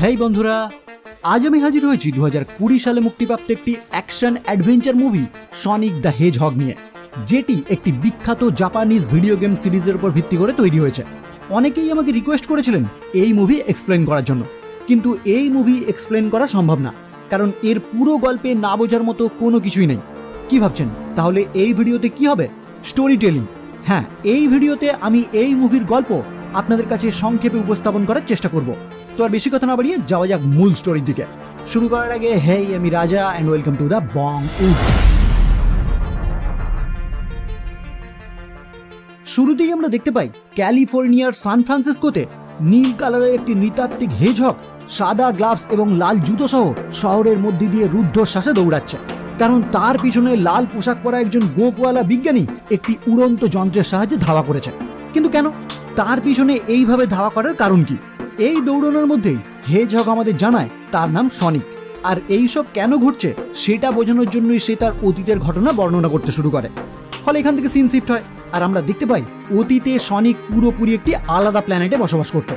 হেই বন্ধুরা, আজ আমি হাজির হয়েছি 2020 সালে মুক্তিপ্রাপ্ত একটি action adventure movie Sonic the Hedgehog নিয়ে, যেটি একটি বিখ্যাত জাপানিজ ভিডিও গেম সিরিজের উপর ভিত্তি করে তৈরি হয়েছে। অনেকেই আমাকে রিকোয়েস্ট করেছিলেন এই মুভি এক্সপ্লেন করার জন্য, কিন্তু এই মুভি এক্সপ্লেন করা সম্ভব না, কারণ এর পুরো গল্পে না বোঝার মতো কোনো কিছুই নেই। কি ভাবছেন তাহলে এই ভিডিওতে কি হবে? Story telling. হ্যাঁ, এই ভিডিওতে আমি এই মুভির গল্প আপনাদের কাছে সংক্ষেপে উপস্থাপন করার চেষ্টা করব। তো আর বেশি কথা না বাড়িয়ে যাওয়া যাক মূল স্টোরির দিকে। শুরু করার আগে হেই, আমি Raja and welcome to the Bongwood. শুরুতেই আমরা দেখতে পাই ক্যালিফোর্নিয়ার সান ফ্রান্সিসকোতে নীল কালারের একটি নৃতাত্ত্বিক হেজহগ সাদা গ্লাভস এবং লাল জুতো সহ শহরের মধ্যে দিয়ে রুদ্ধশ্বাসে দৌড়াচ্ছে, কারণ তার পিছনে লাল পোশাক পরা একজন গোঁফওয়ালা বিজ্ঞানী একটি উড়ন্ত যন্ত্রের সাহায্যে ধাওয়া করেছে। কিন্তু কেন? তার পিছনে এইভাবে ধাওয়া করার কারণ কি? এই দৌড়ানোর মধ্যেই হেজহগ আমাদের জানায় তার নাম সনিক, আর এইসব কেন ঘটছে সেটা বোঝানোর জন্যই সে তার অতীতের ঘটনা বর্ণনা করতে শুরু করে। ফলে এখান থেকে সিন শিফট হয়, আর আমরা দেখতে পাই অতীতে সনিক পুরোপুরি একটি আলাদা প্ল্যানেটে বসবাস করত,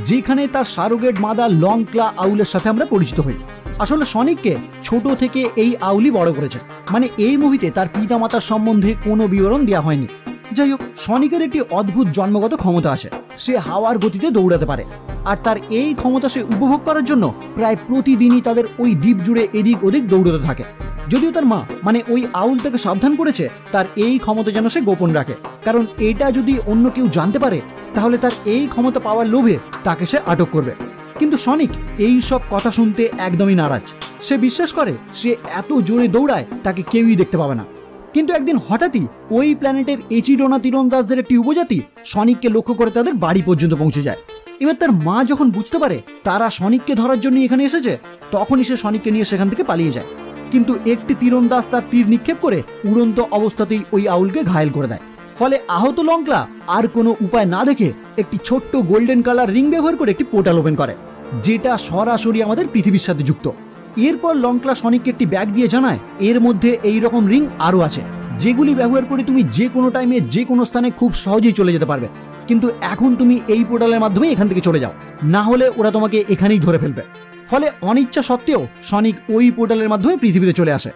যেখানে তার সারোগেট মাদা লং ক্লা আউলের সাথে আমরা পরিচিত হই। আসলে সনিককে ছোট থেকে এই আউলি বড় করেছে, মানে এই মুভিতে তার পিতা মাতার সম্বন্ধে কোনো বিবরণ দেওয়া হয়নি। যাই হোক, সনিকের একটি অদ্ভুত জন্মগত ক্ষমতা আছে, সে হাওয়ার গতিতে দৌড়াতে পারে, আর তার এই ক্ষমতা সে উপভোগ করার জন্য প্রায় প্রতিদিনই তাদের ওই দ্বীপ জুড়ে এদিক ওদিক দৌড়াতে থাকে। যদিও তার মা মানে ওই আউল তাকে সাবধান করেছে তার এই ক্ষমতা যেন সে গোপন রাখে, কারণ এটা যদি অন্য কেউ জানতে পারে তাহলে তার এই ক্ষমতা পাওয়ার লোভে তাকে সে আটক করবে। কিন্তু সনিক এই সব কথা শুনতে একদমই নারাজ। সে বিশ্বাস করে সে এত জোরে দৌড়ায় তাকে কেউই দেখতে পাবে না। কিন্তু একদিন হঠাৎই ওই প্ল্যানেটের এচিডোনা তীরন্দাজদের একটি উপজাতি সনিককে লক্ষ্য করে তাদের বাড়ি পর্যন্ত পৌঁছে যায়। এবার তার মা যখন বুঝতে পারে তারা সনিককে ধরার জন্য এখানে এসেছে, তখনই সে সনিককে নিয়ে সেখান থেকে পালিয়ে যায়। কিন্তু একটি তীরন্দাজ তার তীর নিক্ষেপ করে উড়ন্ত অবস্থাতেই ওই আউলকে ঘায়েল করে দেয়। ফলে আহত লংক্লা আর কোনো উপায় না দেখে একটি ছোট্ট গোল্ডেন কালার রিং ব্যবহার করে একটি পোর্টাল ওপেন করে, যেটা সরাসরি আমাদের পৃথিবীর সাথে যুক্ত। এরপর লংক্লা সনিককে একটি ব্যাগ দিয়ে জানায় এর মধ্যে এই রকম রিং আরও আছে, যেগুলি ব্যবহার করে তুমি যে কোনো টাইমে যে কোনো স্থানে খুব সহজেই চলে যেতে পারবে। কিন্তু এখন তুমি এই পোর্টালের মাধ্যমে এখান থেকে চলে যাও, না হলে ওরা তোমাকে এখানেই ধরে ফেলবে। ফলে অনিচ্ছা সত্ত্বেও সনিক ওই পোর্টালের মাধ্যমে পৃথিবীতে চলে আসে,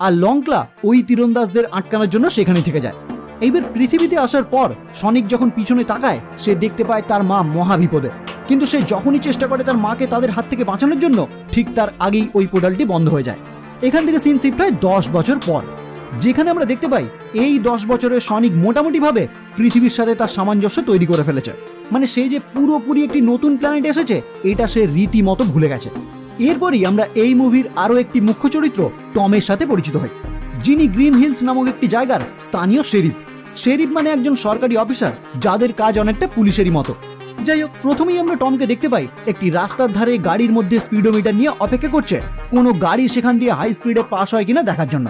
আর লংক্লা ওই তীরন্দাজদের আটকানোর জন্য সেখানেই থেকে যায়। এইবার পৃথিবীতে আসার পর সনিক যখন পিছনে তাকায়, সে দেখতে পায় তার মা মহাবিপদে। কিন্তু সে যখনই চেষ্টা করে তার মাকে তাদের হাত থেকে বাঁচানোর জন্য, ঠিক তার আগেই ওই পোর্টালটি বন্ধ হয়ে যায়। এখান থেকে সিন শিফট হয় 10 বছর পর, যেখানে আমরা দেখতে পাই এই 10 বছরে সনিক মোটামুটিভাবে পৃথিবীর সাথে তার সামঞ্জস্য তৈরি করে ফেলেছে। মানে সে যে পুরোপুরি একটি নতুন প্ল্যানেটে এসেছে এটা সে রীতিমতো ভুলে গেছে। এরপরই আমরা এই মুভির আরও একটি মুখ্য চরিত্র টমের সাথে পরিচিত হই, যিনি গ্রিন হিলস নামক একটি জায়গার স্থানীয় শেরিফ। শেরিফ মানে একজন সরকারি অফিসার যাদের কাজ অনেকটা পুলিশেরই মতো। যাই হোক, প্রথমেই আমরা টমকে দেখতে পাই একটি রাস্তার ধারে গাড়ির মধ্যে স্পিডোমিটার নিয়ে অপেক্ষা করছে কোনো গাড়ি সেখান দিয়ে হাই স্পিডে পাস হয় কিনা দেখার জন্য।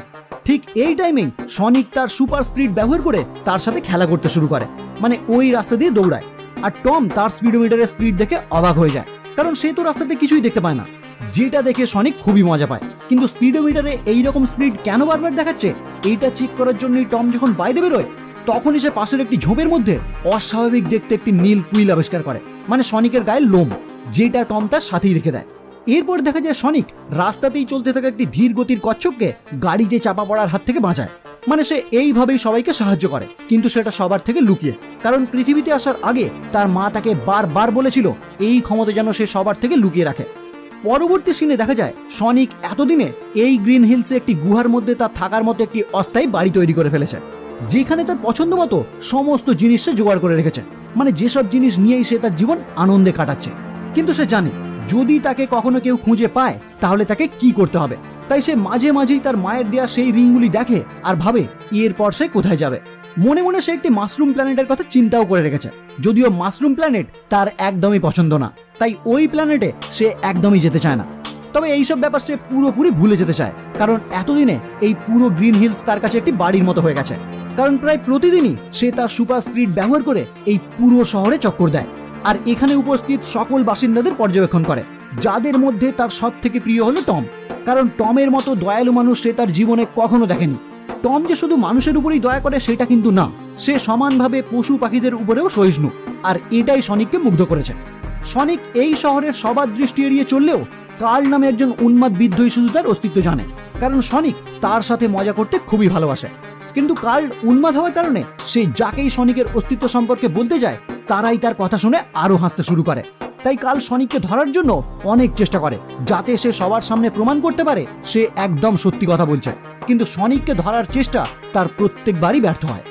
ঠিক এই টাইমেই সনিক তার সুপার স্পিড ব্যবহার করে তার সাথে খেলা করতে শুরু করে, মানে ওই রাস্তা দিয়ে দৌড়ায়। আর টম তার স্পিডোমিটারের স্পিড দেখে অবাক হয়ে যায়, কারণ সে তো রাস্তাতে কিছুই দেখতে পায় না, যেটা দেখে সনিক খুবই মজা পায়। কিন্তু স্পিডোমিটারে এইরকম স্পিড কেন বারবার দেখাচ্ছে এইটা চেক করার জন্যই টম যখন বাইরে বেরোয়, তখনই সে পাশের একটি ঝোপের মধ্যে অস্বাভাবিক দেখতে একটি নীল কুইল আবিষ্কার করে, মানে সনিকের গায়ের লোম, যেটা টম তার সাথেই রেখে দেয়। এরপর দেখা যায় সনিক রাস্তাতেই চলতে থাকা একটি ধীর গতির কচ্ছপকে গাড়িতে চাপা পড়ার হাত থেকে বাঁচায়। মানে সে এইভাবেই সবাইকে সাহায্য করে, কিন্তু সেটা সবার থেকে লুকিয়ে, কারণ পৃথিবীতে আসার আগে তার মা তাকে বারবার বলেছিল এই ক্ষমতা যেন সে সবার থেকে লুকিয়ে রাখে। পরবর্তী সিনে দেখা যায় সনিক এতদিনে এই গ্রিন হিলসে একটি গুহার মধ্যে তার থাকার মতো একটি অস্থায়ী বাড়ি তৈরি করে ফেলেছে, যেখানে তার পছন্দ মতো সমস্ত জিনিস সে জোগাড় করে রেখেছে, মানে যেসব জিনিস নিয়েই সে তার জীবন আনন্দে কাটাচ্ছে। কিন্তু সে জানে যদি তাকে কখনো কেউ খুঁজে পায় তাহলে তাকে কি করতে হবে, তাই সে মাঝে মাঝেই তার মায়ের দেয়া সেই রিংগুলি দেখে আর ভাবে এরপর সে কোথায় যাবে। মনে মনে সে একটি মাশরুম প্ল্যানেটের কথা চিন্তাও করে রেখেছে, যদিও মাশরুম প্ল্যানেট তার একদমই পছন্দ না, তাই ওই প্ল্যানেটে সে একদমই যেতে চায় না। তবে এইসব ব্যাপার সে পুরোপুরি ভুলে যেতে চায়, কারণ এতদিনে এই পুরো গ্রিন হিলস তার কাছে একটি বাড়ির মতো হয়ে গেছে। কারণ প্রায় প্রতিদিনই সে তার সুপার স্পিড ব্যবহার করে এই পুরো শহরে চক্কর দেয়, আর এখানে উপস্থিত সকল বাসিন্দাদের পর্যবেক্ষণ করে, যাদের মধ্যে তার সব থেকে প্রিয় হলো টম, কারণ টমের মতো দয়ালু মানুষ সে তার জীবনে কখনো দেখেনি। টম যে শুধু মানুষের উপরেই দয়া করে সেটা কিন্তু না, সে সমানভাবে পশু পাখিদের উপরেও সহিষ্ণু, আর এটাই সনিককে মুগ্ধ করেছে। সনিক এই শহরের সবার দৃষ্টি এড়িয়ে চললেও কার্ল নামে একজন উন্মাদ বৃদ্ধই শুধু তার অস্তিত্ব জানে, কারণ সনিক তার সাথে মজা করতে খুবই ভালোবাসে। কিন্তু কার্ল উন্মাদ হওয়ার কারণে সে যাকেই সনিকের অস্তিত্ব সম্পর্কে বলতে যায় তারাই তার কথা শুনে আরো হাসতে শুরু করে। তাই কার্ল সনিককে ধরার জন্য অনেক চেষ্টা করে, যাতে সে সবার সামনে প্রমাণ করতে পারে সে একদম সত্যি কথা বলছে। কিন্তু সনিককে ধরার চেষ্টা তার প্রত্যেকবারই ব্যর্থ হয়।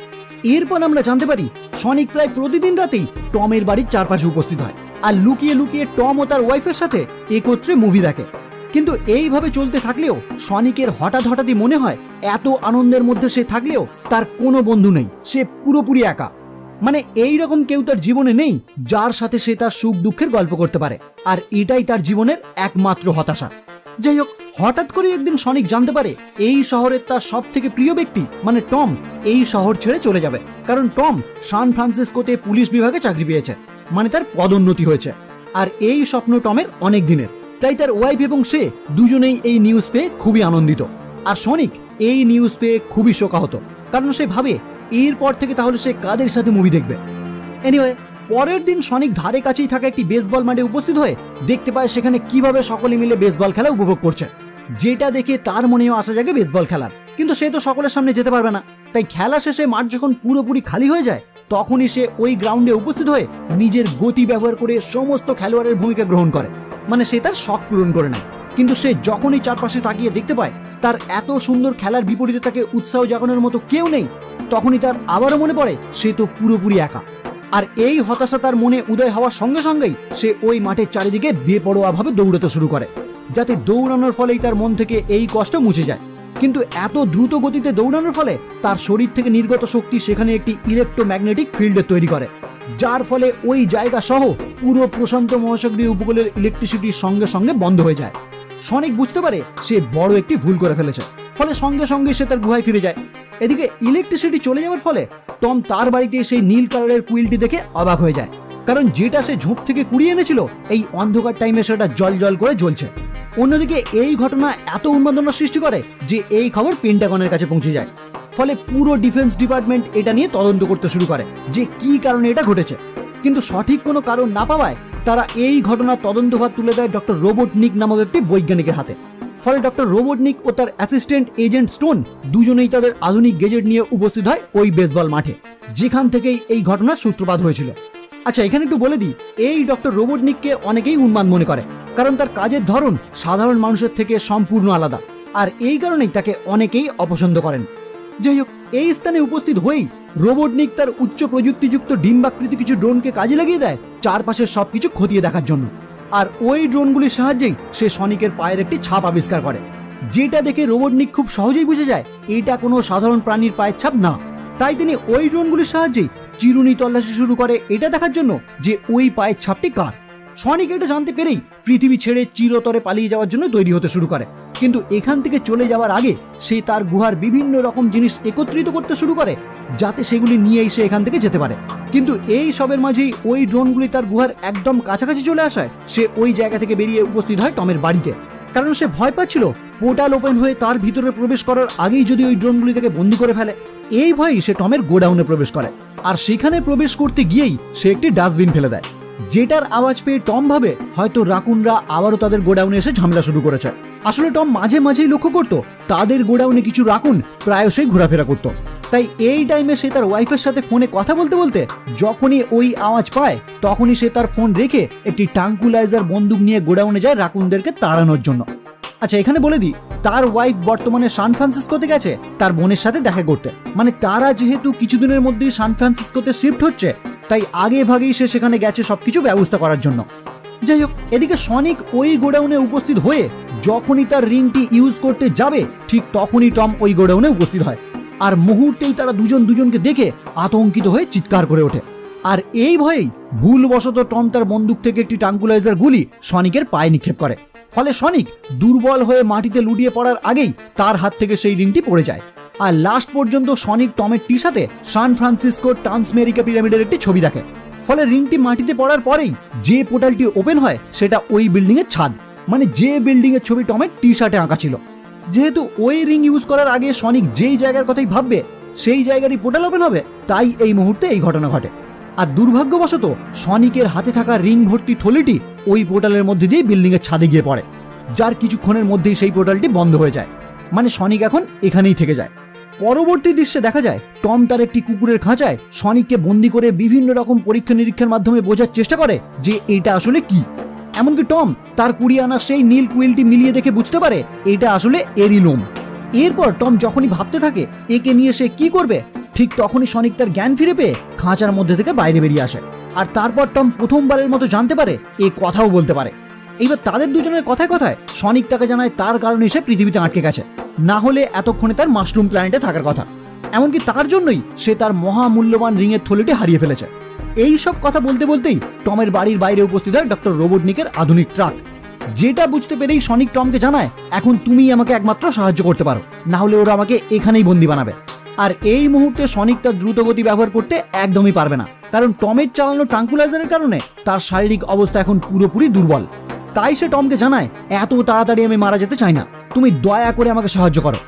এরপর আমরা জানতে পারি সনিক প্রায় প্রতিদিন রাতেই টমের বাড়ির চারপাশে উপস্থিত হয় আর লুকিয়ে লুকিয়ে টম ও তার ওয়াইফের সাথে একত্রে মুভি দেখে। কিন্তু এইভাবে চলতে থাকলেও সনিকের হঠাৎই মনে হয় এত আনন্দের মধ্যে সে থাকলেও তার কোনো বন্ধু নেই, সে পুরোপুরি একা। মানে এই রকম কেউ তার জীবনে নেই যার সাথে সে তার সুখ দুঃখের গল্প করতে পারে, আর এটাই তার জীবনের একমাত্র হতাশা। যাই হোক, হঠাৎ করে একদিন সনিক জানতে পারে এই শহরের তার সব থেকে প্রিয় ব্যক্তি মানে টম এই শহর ছেড়ে চলে যাবে, কারণ টম সান ফ্রান্সিসকোতে পুলিশ বিভাগে চাকরি পেয়েছে, মানে তার পদোন্নতি হয়েছে। আর এই স্বপ্ন টমের অনেক দিনের, তাই তার ওয়াইফ এবং সে দুজনেই এই নিউজ পেয়ে খুবই আনন্দিত। আর সনিক এই নিউজ পেয়ে খুবই শোকাহত, কারণ সে ভাবে এরপর থেকে তাহলে সে কাদের সাথে মুভি দেখবে। এনিওয়ে, পরের দিন সনিক ধারে কাছেই থাকা একটি বেসবল মাঠে উপস্থিত হয়ে দেখতে পায় সেখানে কিভাবে সকলে মিলে বেসবল খেলা উপভোগ করছে, যেটা দেখে তার মনেও আসা জাগে বেসবল খেলার। কিন্তু সে তো সকলের সামনে যেতে পারবে না, তাই খেলা শেষে মাঠ যখন পুরোপুরি খালি হয়ে যায় তখনই সে ওই গ্রাউন্ডে উপস্থিত হয়ে নিজের গতি ব্যবহার করে সমস্ত খেলোয়াড়ের ভূমিকা গ্রহণ করে, মানে সে তার শখ পূরণ করে নেয়। কিন্তু সে যখনই চারপাশে তাকিয়ে দেখতে পায় তার এত সুন্দর খেলার বিপরীতে তাকে উৎসাহ জাগানোর মতো কেউ নেই, তখনই তার আবারও মনে পড়ে সে তো পুরোপুরি একা। আর এই হতাশা তার মনে উদয় হওয়ার সঙ্গে সঙ্গেই সে ওই মাঠের চারিদিকে বেপরোয়াভাবে দৌড়াতে শুরু করে, যাতে দৌড়ানোর ফলেই তার মন থেকে এই কষ্ট মুছে যায়। কিন্তু এত দ্রুত গতিতে দৌড়ানোর ফলে তার শরীর থেকে নির্গত শক্তি সেখানে একটি ইলেকট্রোম্যাগনেটিক ফিল্ডের তৈরি করে, যার ফলে ওই জায়গা সহ পুরো প্রশান্ত মহাসাগরীয় উপকূলের ইলেকট্রিসিটি সঙ্গে সঙ্গে বন্ধ হয়ে যায়। সনিক বুঝতে পারে সে বড় একটি ভুল করে ফেলেছে, ফলে সঙ্গে সঙ্গে সে তার গুহায় ফিরে যায়। এদিকে ইলেকট্রিসিটি চলে যাওয়ার ফলে টম তার বাড়িতে সেই নীল কালারের কুইলটি দেখে অবাক হয়ে যায়, কারণ যেটা সে ঝোপ থেকে কুড়িয়ে এনেছিল এই অন্ধকার টাইমে সেটা জল জল করে জ্বলছে। অন্যদিকে এই ঘটনা এত উন্মাদনা সৃষ্টি করে যে এই খবর পেন্টাগনের কাছে পৌঁছে যায়, ফলে পুরো ডিফেন্স ডিপার্টমেন্ট এটা নিয়ে তদন্ত করতে শুরু করে যে কি কারণে এটা ঘটেছে। কিন্তু সঠিক কোনো কারণ না পাওয়ায় তারা এই ঘটনার তদন্তভার তুলে দেয় ডক্টর রোবটনিক নামক একটি বৈজ্ঞানিকের হাতে। ফলে ডক্টর রোবটনিক ও তার অ্যাসিস্ট্যান্ট এজেন্ট স্টোন দুজনেই তাদের আধুনিক গেজেট নিয়ে উপস্থিত হয় ওই বেসবল মাঠে, যেখান থেকেই এই ঘটনার সূত্রপাত হয়েছিল। আচ্ছা, এখানে একটু বলে দিই, এই ডক্টর রোবটনিককে অনেকেই উন্মাদ মনে করে, কারণ তার কাজের ধরন সাধারণ মানুষের থেকে সম্পূর্ণ আলাদা, আর এই কারণেই তাকে অনেকেই অপছন্দ করেন। যাই হোক, এই স্থানে উপস্থিত হয়েই রোবটনিক তার উচ্চ প্রযুক্তিযুক্ত ডিম্বাকৃতি কিছু ড্রোনকে কাজে লাগিয়ে দেয় চারপাশের সবকিছু খতিয়ে দেখার জন্য। আর ওই ড্রোনগুলির সাহায্যেই সে সনিকের পায়ের একটি ছাপ আবিষ্কার করে, যেটা দেখে রোবটনিক খুব সহজেই বুঝে যায় এটা কোনো সাধারণ প্রাণীর পায়ের ছাপ না। তাই তিনি ওই ড্রোনগুলির সাহায্যেই চিরুনি তল্লাশি শুরু করে এটা দেখার জন্য যে ওই পায়ের ছাপটি কার। সনিক এটা জানতে পেরেই পৃথিবী ছেড়ে চিরতরে পালিয়ে যাওয়ার জন্য তৈরি হতে শুরু করে, কিন্তু এখান থেকে চলে যাওয়ার আগে সে তার গুহার বিভিন্ন রকম জিনিস একত্রিত করতে শুরু করে যাতে সেগুলি নিয়েই সে এখান থেকে যেতে পারে। কিন্তু এই সবের মাঝেই ওই ড্রোনগুলি তার গুহার একদম কাছাকাছি চলে আসায় সে ওই জায়গা থেকে বেরিয়ে উপস্থিত হয় টমের বাড়িতে, কারণ সে ভয় পাচ্ছিল পোর্টাল ওপেন হয়ে তার ভিতরে প্রবেশ করার আগেই যদি ওই ড্রোনগুলি থেকে বন্দি করে ফেলে। এই ভয়েই সে টমের গোডাউনে প্রবেশ করে, আর সেখানে প্রবেশ করতে গিয়েই সে একটি ডাস্টবিন ফেলে দেয়, যেটার আওয়াজ পেয়ে টম ভাবে হয়তো রাকুনরা আবারও তাদের গোডাউনে এসে ঝামেলা শুরু করেছে। আসলে টম মাঝে মাঝেই লক্ষ্য করত তাদের গোডাউনে কিছু রাকুন প্রায়শই ঘোরাফেরা করত। তাই এই টাইমে সে তার ওয়াইফের সাথে ফোনে কথা বলতে বলতে যখনই ওই আওয়াজ পায় তখনই সে তার ফোন রেখে একটি ট্রাঙ্কুলাইজার বন্দুক নিয়ে গোডাউনে যায় রাকুনদেরকে তাড়ানোর জন্য। আচ্ছা, এখানে বলে দিই, তার ওয়াইফ বর্তমানে সান ফ্রান্সিসকোতে গেছে তার বোনের সাথে দেখা করতে, মানে তারা যেহেতু কিছুদিনের মধ্যেই সান ফ্রান্সিসকোতে শিফট হচ্ছে, তাই আগে ভাগেই সে সেখানে গেছে সবকিছু ব্যবস্থা করার জন্য। যাই হোক, এদিকে সনিক ওই গোডাউনে উপস্থিত হয়ে যখনই তার রিংটি ইউজ করতে যাবে ঠিক তখনই টম ওই গোডাউনে উপস্থিত হয়, আর মুহূর্তেই তারা দুজনকে দেখে আতঙ্কিত হয়ে চিৎকার করে ওঠে। আর এই ভয়েই ভুলবশত টম তার বন্দুক থেকে একটি ট্রাঙ্কুলাইজার গুলি সনিকের পায়ে নিক্ষেপ করে, ফলে সনিক দুর্বল হয়ে মাটিতে লুটিয়ে পড়ার আগেই তার হাত থেকে সেই রিংটি পড়ে যায়। আর লাস্ট পর্যন্ত সনিক টমের টি শার্টে সান ফ্রান্সিসকো ট্রান্সমেরিকা পিরামিডের একটি ছবি দেখে, ফলে রিংটি মাটিতে পড়ার পরেই যে পোর্টালটি ওপেন হয় সেটা ওই বিল্ডিং এর ছাদ, মানে যে বিল্ডিং এর ছবি টমের টি শার্টে আঁকা ছিল। যেহেতু ওই রিং ইউজ করার আগে সনিক যেই জায়গার কথাই ভাববে সেই জায়গারই পোর্টাল ওপেন হবে, তাই এই মুহূর্তে এই ঘটনা ঘটে। আর দুর্ভাগ্যবশত সনিকের হাতে থাকা রিং ভর্তি থলিটি ওই পোর্টালের মধ্যে দিয়ে বিল্ডিং এর ছাদে গিয়ে পড়ে, যার কিছুক্ষণের মধ্যেই সেই পোর্টালটি বন্ধ হয়ে যায়। মানে সনিক এখন এখানেই থেকে যায়। পরবর্তী দৃশ্যে দেখা যায় টম তার একটি কুকুরের খাঁচায় সনিককে বন্দি করে বিভিন্ন রকম পরীক্ষা নিরীক্ষার মাধ্যমে বোঝার চেষ্টা করে যে এটা আসলে কি। এমনকি টম তার 20 আনা সেই নীল কুইলটি মিলিয়ে দেখে বুঝতে পারে এটা আসলে এরই লোম। এরপর টম যখনই ভাবতে থাকে একে নিয়ে সে কি করবে, ঠিক তখনই সনিক তার জ্ঞান ফিরে পেয়ে খাঁচার মধ্যে থেকে বাইরে বেরিয়ে আসে। আর তারপর টম প্রথমবারের মতো জানতে পারে এ কথাও বলতে পারে। এইবার তাদের দুজনের কথায় কথায় সনিক তাকে জানায় তার কারণে সে পৃথিবীতে আটকে গেছে, না হলে এতক্ষণে তার মাশরুম প্ল্যানেটে থাকার কথা। এমনকি তার জন্যই সে তার মহামূল্যবান রিংয়ের থলিটি হারিয়ে ফেলেছে। এই সব কথা বলতে বলতেই টমের বাড়ির বাইরে উপস্থিত হয় ডক্টর রোবটনিকের আধুনিক ট্রাক, যেটা বুঝতে পেরেই সনিক টমকে জানায় এখন তুমিই আমাকে একমাত্র সাহায্য করতে পারো, না হলে ওরা আমাকে এখানেই বন্দি বানাবে। আর এই মুহূর্তে সনিক তার দ্রুতগতি ব্যবহার করতে একদমই পারবে না, কারণ টমের চালানো ট্রাঙ্কুলাইজারের কারণে তার শারীরিক অবস্থা এখন পুরোপুরি দুর্বল। তাই সে টমকে জানায় এত তাড়াতাড়ি আমি মারা যেতে চাই না, তুমি দয়া করে আমাকে সাহায্য করো।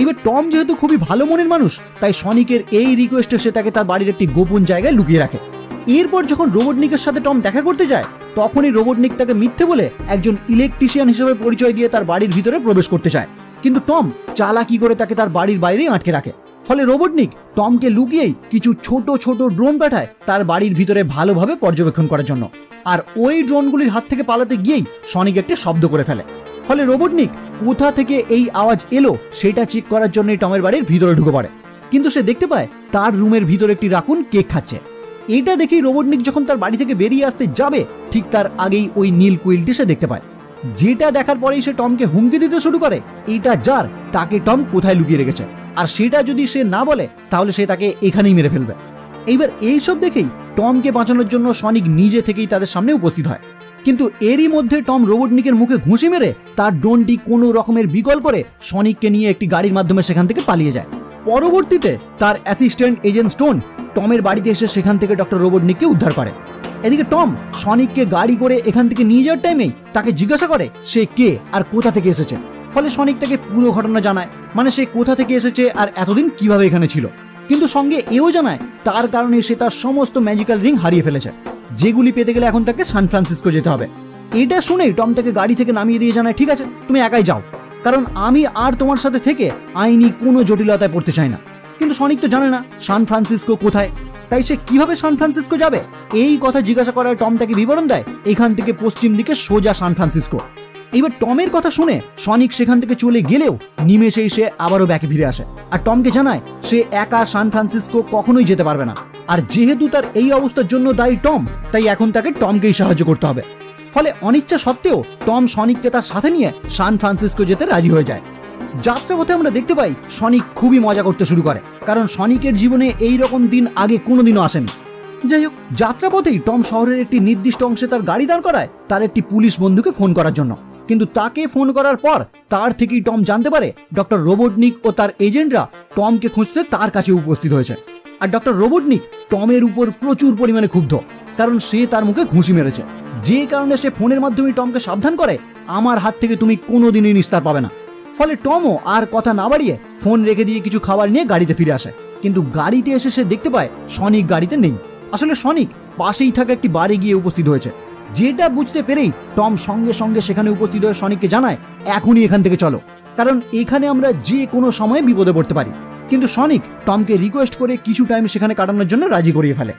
এবার টম যেহেতু খুবই ভালো মনের মানুষ, তাই সনিকের এই রিকোয়েস্টে সে তাকে তার বাড়ির একটি গোপন জায়গায় লুকিয়ে রাখে। এরপর যখন রোবটনিকের সাথে টম দেখা করতে যায়, তখনই রোবটনিক তাকে মিথ্যে বলে একজন ইলেকট্রিশিয়ান হিসেবে পরিচয় দিয়ে তার বাড়ির ভিতরে প্রবেশ করতে চায়, কিন্তু টম চালাকি করে তাকে তার বাড়ির বাইরেই আটকে রাখে। ফলে রোবটনিক টমকে লুকিয়েই কিছু ছোট ছোট ড্রোন পাঠায় তার বাড়ির ভিতরে ভালোভাবে পর্যবেক্ষণ করার জন্য। আর ওই ড্রোনগুলির হাত থেকে পালাতে গিয়েই সনিক একটি শব্দ করে ফেলে। ফলে রোবটনিক কোথা থেকে এই আওয়াজ এলো সেটা চেক করার জন্য টমের বাড়ির ভিতরে ঢুকে পড়ে, কিন্তু সে দেখতে পায় তার রুমের ভিতরে একটি রাকুন কেক খাচ্ছে। এটা দেখেই রোবটনিক যখন তার বাড়ি থেকে বেরিয়ে আসতে যাবে, ঠিক তার আগেই ওই নীল কুইলটি সে দেখতে পায়, যেটা দেখার পরেই সে টমকে হুমকি দিতে শুরু করে এটা যার তাকে টম কোথায় লুকিয়ে রেখেছে, আর সেটা যদি সে না বলে তাহলে সে তাকে এখানেই মেরে ফেলবে। এইবার এইসব দেখেই টমকে বাঁচানোর জন্য সনিক নিজে থেকেই তাদের সামনে উপস্থিত হয়, কিন্তু এরই মধ্যে টম রোবটনিকের মুখে ঘুষি মেরে তার ড্রোনটি কোনো রকমের বিকল করে সনিককে নিয়ে একটি গাড়ির মাধ্যমে সেখান থেকে পালিয়ে যায়। পরবর্তীতে তার অ্যাসিস্ট্যান্ট এজেন্ট স্টোন টমের বাড়িতে এসে সেখান থেকে ডক্টর রোবটনিককে উদ্ধার করে। এদিকে টম সনিককে গাড়ি করে এখান থেকে নিয়ে যাওয়ার টাইমেই তাকে জিজ্ঞাসা করে সে কে আর কোথা থেকে এসেছে। ফলে সনিক তাকে পুরো ঘটনা জানায়, মানে সে কোথা থেকে এসেছে আর এতদিন কিভাবে এখানে ছিল, কিন্তু সঙ্গে এও জানায় তার কারণে সে তার সমস্ত ম্যাজিক্যাল রিং হারিয়ে ফেলেছে, যেগুলি পেতে গেলে এখন তাকে সান ফ্রান্সিসকো যেতে হবে। এটা শুনেই টম তাকে গাড়ি থেকে নামিয়ে দিয়ে জানায় ঠিক আছে তুমি একাই যাও, কারণ আমি আর তোমার সাথে থেকে আইনি কোনো জটিলতায় পড়তে চাই না। কিন্তু সনিক তো জানে না সান ফ্রান্সিসকো কোথায়, তাই সে কিভাবে সান ফ্রান্সিসকো যাবে এই কথা জিজ্ঞাসা করায় টম তাকে বিবরণ দেয় এখান থেকে পশ্চিম দিকে সোজা সান ফ্রান্সিসকো। এবার টমের কথা শুনে সনিক সেখান থেকে চলে গেলেও নিমেষেই সে আবারও ব্যাকে ফিরে আসে আর টমকে জানায় সে একা সান ফ্রান্সিসকো কখনোই যেতে পারবে না, আর যেহেতু তার এই অবস্থার জন্য দায়ী টম, তাই এখন তাকে টমকেই সাহায্য করতে হবে। ফলে অনিচ্ছা সত্ত্বেও টম সনিককে তার সাথে নিয়ে সান ফ্রান্সিসকো যেতে রাজি হয়ে যায়। যাত্রাপথে আমরা দেখতে পাই সনিক খুবই মজা করতে শুরু করে, কারণ সনিকের জীবনে এই রকম দিন আগে কোনোদিনও আসেনি। যাই হোক, যাত্রাপথেই টম শহরের একটি নির্দিষ্ট অংশে তার গাড়ি দাঁড় করায় তার একটি পুলিশ বন্ধুকে ফোন করার জন্য, কিন্তু তাকে ফোন করার পর তার থেকেই টম জানতে পারে ডক্টর রোবটনিক ও তার এজেন্টরা টমকে খুঁজতে তার কাছে উপস্থিত হয়েছে। আর ডক্টর রোবটনিক টমের উপর প্রচুর পরিমাণে ক্ষুব্ধ, কারণ সে তার মুখে ঘুষি মেরেছে, যে কারণে সে ফোনের মাধ্যমে টমকে সাবধান করে আমার হাত থেকে তুমি কোনোদিনই নিস্তার পাবে না। ফলে টমও আর কথা না বাড়িয়ে ফোন রেখে দিয়ে কিছু খাবার নিয়ে গাড়িতে ফিরে আসে, কিন্তু গাড়িতে এসে সে দেখতে পায় সনিক গাড়িতে নেই। আসলে সনিক পাশেই থাকা একটি বাড়ি গিয়ে উপস্থিত হয়েছে, যেটা বুঝতে পেরেই টম সঙ্গে সঙ্গে সেখানে উপস্থিত হয়ে সনিককে জানায় এখনই এখান থেকে চলো, কারণ এখানে আমরা যে কোনো সময় বিপদে পড়তে পারি। কিন্তু সনিক টমকে রিকোয়েস্ট করে কিছু টাইম সেখানে কাটানোর জন্য রাজি করিয়ে ফেলে।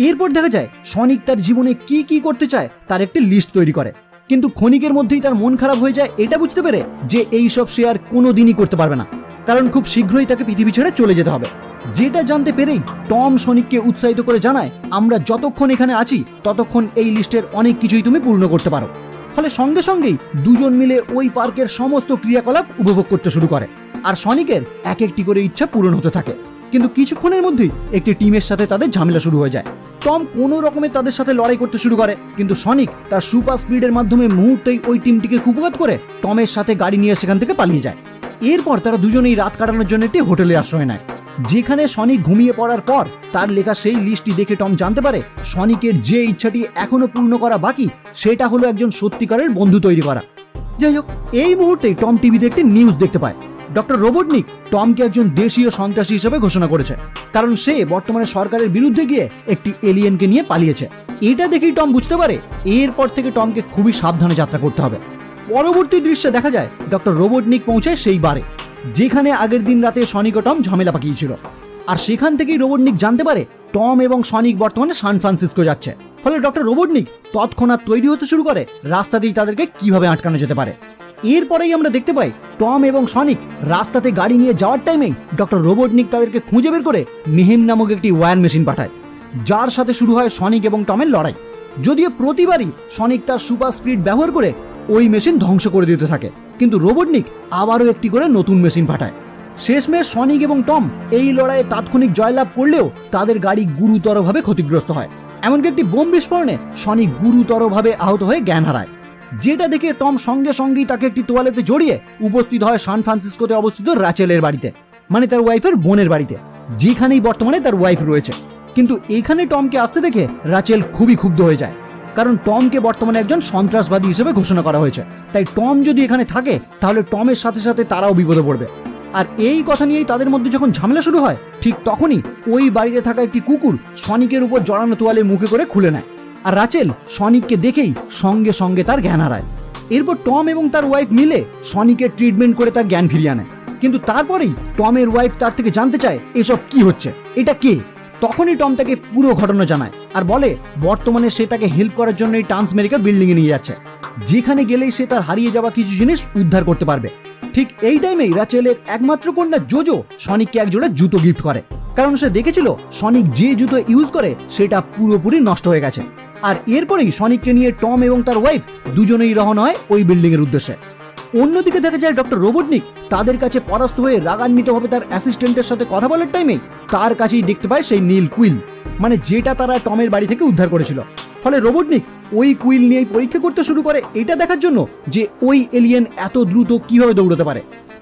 এরপর দেখা যায় সনিক তার জীবনে কি কি করতে চায় তার একটি লিস্ট তৈরি করে, কিন্তু ক্ষণিকের মধ্যেই তার মন খারাপ হয়ে যায় এটা বুঝতে পেরে যে এইসব সে আর কোনোদিনই করতে পারবে না, কারণ খুব শীঘ্রই তাকে পৃথিবী ছেড়ে চলে যেতে হবে। যেটা জানতে পেরেই টম সনিককে উৎসাহিত করে জানায় আমরা যতক্ষণ এখানে আছি ততক্ষণ এই লিস্টের অনেক কিছুই তুমি পূর্ণ করতে পারো। ফলে সঙ্গে সঙ্গেই দুজন মিলে ওই পার্কের সমস্ত ক্রিয়াকলাপ উপভোগ করতে শুরু করে, আর সনিকের এক একটি করে ইচ্ছা পূরণ হতে থাকে। কিন্তু কিছুক্ষণের মধ্যেই একটি টিমের সাথে তাদের ঝামেলা শুরু হয়ে যায়। টম কোনো রকমে তাদের সাথে লড়াই করতে শুরু করে, কিন্তু সনিক তার সুপার স্পিডের মাধ্যমে মুহূর্তেই ওই টিমটিকে কুপঘাত করে টমের সাথে গাড়ি নিয়ে সেখান থেকে পালিয়ে যায়। এরপর তারা দুজনেই রাত কাটানোর জন্য একটি হোটেলে আশ্রয় নেয়, যেখানে সনিক ঘুমিয়ে পড়ার পর তার লেখা সেই লিস্টটি দেখে টম জানতে পারে সনিকের যে ইচ্ছাটি এখনো পূর্ণ করা বাকি সেটা হলো একজন সত্যিকারের বন্ধু তৈরি করা। যাই হোক, এই মুহূর্তে টম টিভিতে একটি নিউজ দেখতে পায়, ডক্টর রোবটনিক টমকে একজন দেশীয় সন্ত্রাসী হিসেবে ঘোষণা করেছে, কারণ সে বর্তমানে সরকারের বিরুদ্ধে গিয়ে একটি এলিয়েনকে নিয়ে পালিয়েছে। এটা দেখেই টম বুঝতে পারে এরপর থেকে টমকে খুবই সাবধানে যাত্রা করতে হবে। পরবর্তী দৃশ্যে দেখা যায় ডক্টর রোবটনিক পৌঁছায় সেই বারে যেখানে আগের দিন রাতে সনিক ও টম ঝামেলা পাকিয়েছিল। আর সেখান থেকেই রোবটনিক জানতে পারে টম এবং সনিক বর্তমানে সান ফ্রান্সিসকো যাচ্ছে। ফলে ডক্টর রোবটনিক তৎক্ষণাৎ তৈরি হতে শুরু করে রাস্তাতেই তাদেরকে কিভাবে আটকানো যেতে পারে। এরপরেই আমরা দেখতে পাই টম এবং সনিক রাস্তাতে গাড়ি নিয়ে যাওয়ার টাইমেই ডক্টর রোবটনিক তাদেরকে খুঁজে বের করে মেহেম নামক একটি ওয়্যার মেশিন পাঠায়, যার সাথে শুরু হয় সনিক এবং টমের লড়াই। যদিও প্রতিবারই সনিক তার সুপার স্পিড ব্যবহার করে ওই মেশিন ধ্বংস করে দিতে থাকে, কিন্তু রোবটনিক আবারও একটি করে নতুন মেশিন পাঠায়। শেষমেশ সনিক এবং টম এই লড়াইয়ে তাৎক্ষণিক জয়লাভ করলেও তাদের গাড়ি গুরুতরভাবে ক্ষতিগ্রস্ত হয়। এমনকি একটি বোম বিস্ফোরণে সনিক গুরুতরভাবে আহত হয়ে জ্ঞান হারায়, যেটা দেখে টম সঙ্গে সঙ্গেই তাকে একটি তোয়ালেতে জড়িয়ে উপস্থিত হয় সান ফ্রান্সিসকোতে অবস্থিত র্যাচেলের বাড়িতে, মানে তার ওয়াইফের বোনের বাড়িতে, যেখানেই বর্তমানে তার ওয়াইফ রয়েছে। কিন্তু এখানে টমকে আসতে দেখে র্যাচেল খুবই ক্ষুব্ধ হয়ে যায়, কারণ টমকে বর্তমানে একজন সন্ত্রাসবাদী হিসেবে ঘোষণা করা হয়েছে। তাই টম যদি এখানে থাকে তাহলে টমের সাথে সাথে তারাও বিপদে পড়বে। আর এই কথা নিয়েই তাদের মধ্যে যখন ঝামেলা শুরু হয়, ঠিক তখনই ওই বাড়িতে থাকা একটি কুকুর সনিকের উপর জড়ানো তোয়ালে মুখে করে খুলে নেয়। আর রাচেল সনিককে দেখেই সঙ্গে সঙ্গে তার জ্ঞান হারায়। এরপর টম এবং তার ওয়াইফ মিলে সনিকের ট্রিটমেন্ট করে তার জ্ঞান ফিরিয়ে আনে। কিন্তু তারপরেই টমের ওয়াইফ তার থেকে জানতে চায় এসব কি হচ্ছে, এটা কে। তখনই টম তাকে পুরো ঘটনা জানায় আর বলে বর্তমানে সে তাকে হেল্প করার জন্য এই ট্রান্সমেরিকা বিল্ডিং এ নিয়ে যাচ্ছে, যেখানে গেলেই সে তার হারিয়ে যাওয়া কিছু জিনিস উদ্ধার করতে পারবে। ঠিক এই টাইমেই রাচেলের একমাত্র কন্যা জোজো সনিককে একজোড়া জুতো গিফট করে, কারণ সে দেখেছিল সনিক যে জুতো ইউজ করে সেটা পুরোপুরি নষ্ট হয়ে গেছে। আর এরপরেই সনিককে নিয়ে টম এবং তার ওয়াইফ দুজনেই রওনা হয় ওই বিল্ডিং এর উদ্দেশ্যে। অন্যদিকে দেখা যায় ডক্টর রোবটনিক তাদের কাছে পরাস্ত হয়ে রাগান্বিতভাবে তার অ্যাসিস্ট্যান্টের সাথে কথা বলার টাইমে তার কাছেই দেখতে পায় সেই নীল কুইল, মানে যেটা তারা টমের বাড়ি থেকে উদ্ধার করেছিল। ফলে রোবটনিক ওই কুইল নিয়েই পরীক্ষা করতে শুরু করে এটা দেখার জন্য যে ওই এলিয়েন এত দ্রুত কিভাবে দৌড়তে পারে।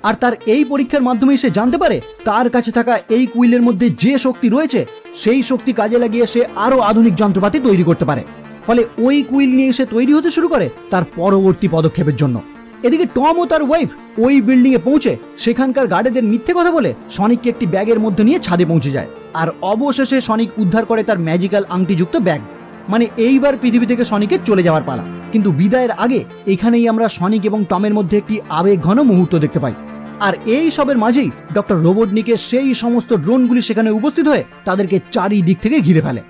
আর তার এই পরীক্ষার মাধ্যমে সে জানতে পারে তার কাছে থাকা এই কুইলের মধ্যে যে শক্তি রয়েছে সেই শক্তি কাজে লাগিয়ে সে আরো আধুনিক যন্ত্রপাতি তৈরি করতে পারে। ফলে ওই কুইল নিয়ে সে তৈরি হতে শুরু করে তার পরবর্তী পদক্ষেপের জন্য। এদিকে টম ও তার ওয়াইফ ওই বিল্ডিং এ পৌঁছে সেখানকার গার্ডেদের মিথ্যে কথা বলে সনিককে একটি ব্যাগের মধ্যে নিয়ে ছাদে পৌঁছে যায়। আর অবশেষে সনিক উদ্ধার করে তার ম্যাজিক্যাল আংটিযুক্ত ব্যাগ, মানে এইবার পৃথিবী থেকে সনিকের চলে যাওয়ার পালা। কিন্তু বিদায়ের আগে এখানেই আমরা সনিক এবং টমের মধ্যে একটি আবেগঘন মুহূর্ত দেখতে পাই। আর এই সবের মাঝেই ডক্টর রোবটনিকের সেই সমস্ত ড্রোনগুলি সেখানে উপস্থিত হয়ে তাদেরকে চারিদিক থেকে ঘিরে ফেলে।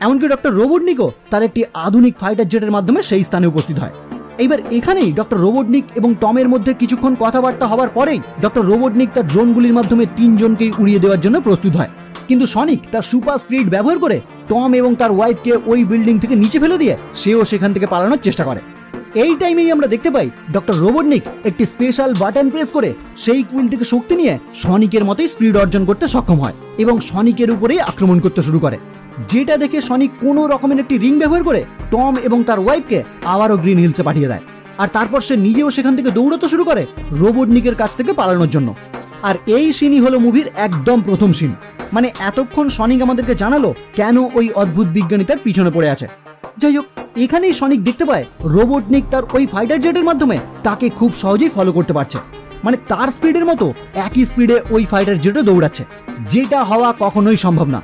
এমনকি ডক্টর রোবটনিকও তার একটি আধুনিক ফাইটার জেটের মাধ্যমে সেই স্থানে উপস্থিত হয়। এইবার এখানেই ডক্টর রোবটনিক এবং টমের মধ্যে কিছুক্ষণ কথাবার্তা হওয়ার পরেই ডক্টর রোবটনিক তার ড্রোনগুলির মাধ্যমে তিনজনকেই উড়িয়ে দেওয়ার জন্য প্রস্তুত হয়। কিন্তু সনিক তার সুপার স্পিড ব্যবহার করে টম এবং তার ওয়াইফকে ওই বিল্ডিং থেকে নিচে ফেলে দিয়ে সেও সেখান থেকে পালানোর চেষ্টা করে। এই টাইমেই আমরা দেখতে পাই ডক্টর রোবটনিক একটি স্পেশাল বাটন প্রেস করে সেই কুইল থেকে শক্তি নিয়ে সনিকের মতোই স্পিড অর্জন করতে সক্ষম হয় এবং সনিকের উপরেই আক্রমণ করতে শুরু করে, যেটা দেখে সনিক কোনো রকমের একটি রিং ব্যবহার করে টম এবং তার ওয়াইফকে আবারও গ্রিন হিলসে পাঠিয়ে দেয়। আর তারপর সে নিজেও সেখান থেকে দৌড়াতে শুরু করে রোবটনিকের কাছ থেকে পালানোর জন্য। আর এই সিনই হলো মুভির একদম প্রথম সিন, মানে এতক্ষণ সনিক আমাদেরকে জানালো কেন ওই অদ্ভুত বিজ্ঞানী তার পিছনে পড়ে আছে। যাই হোক, এখানেই সনিক দেখতে পায় রোবটনিক তার ওই ফাইটার জেটের মাধ্যমে তাকে খুব সহজেই ফলো করতে পারছে, মানে তার স্পিডের মতো একই স্পিডে ওই ফাইটার জেটে দৌড়াচ্ছে, যেটা হওয়া কখনোই সম্ভব না।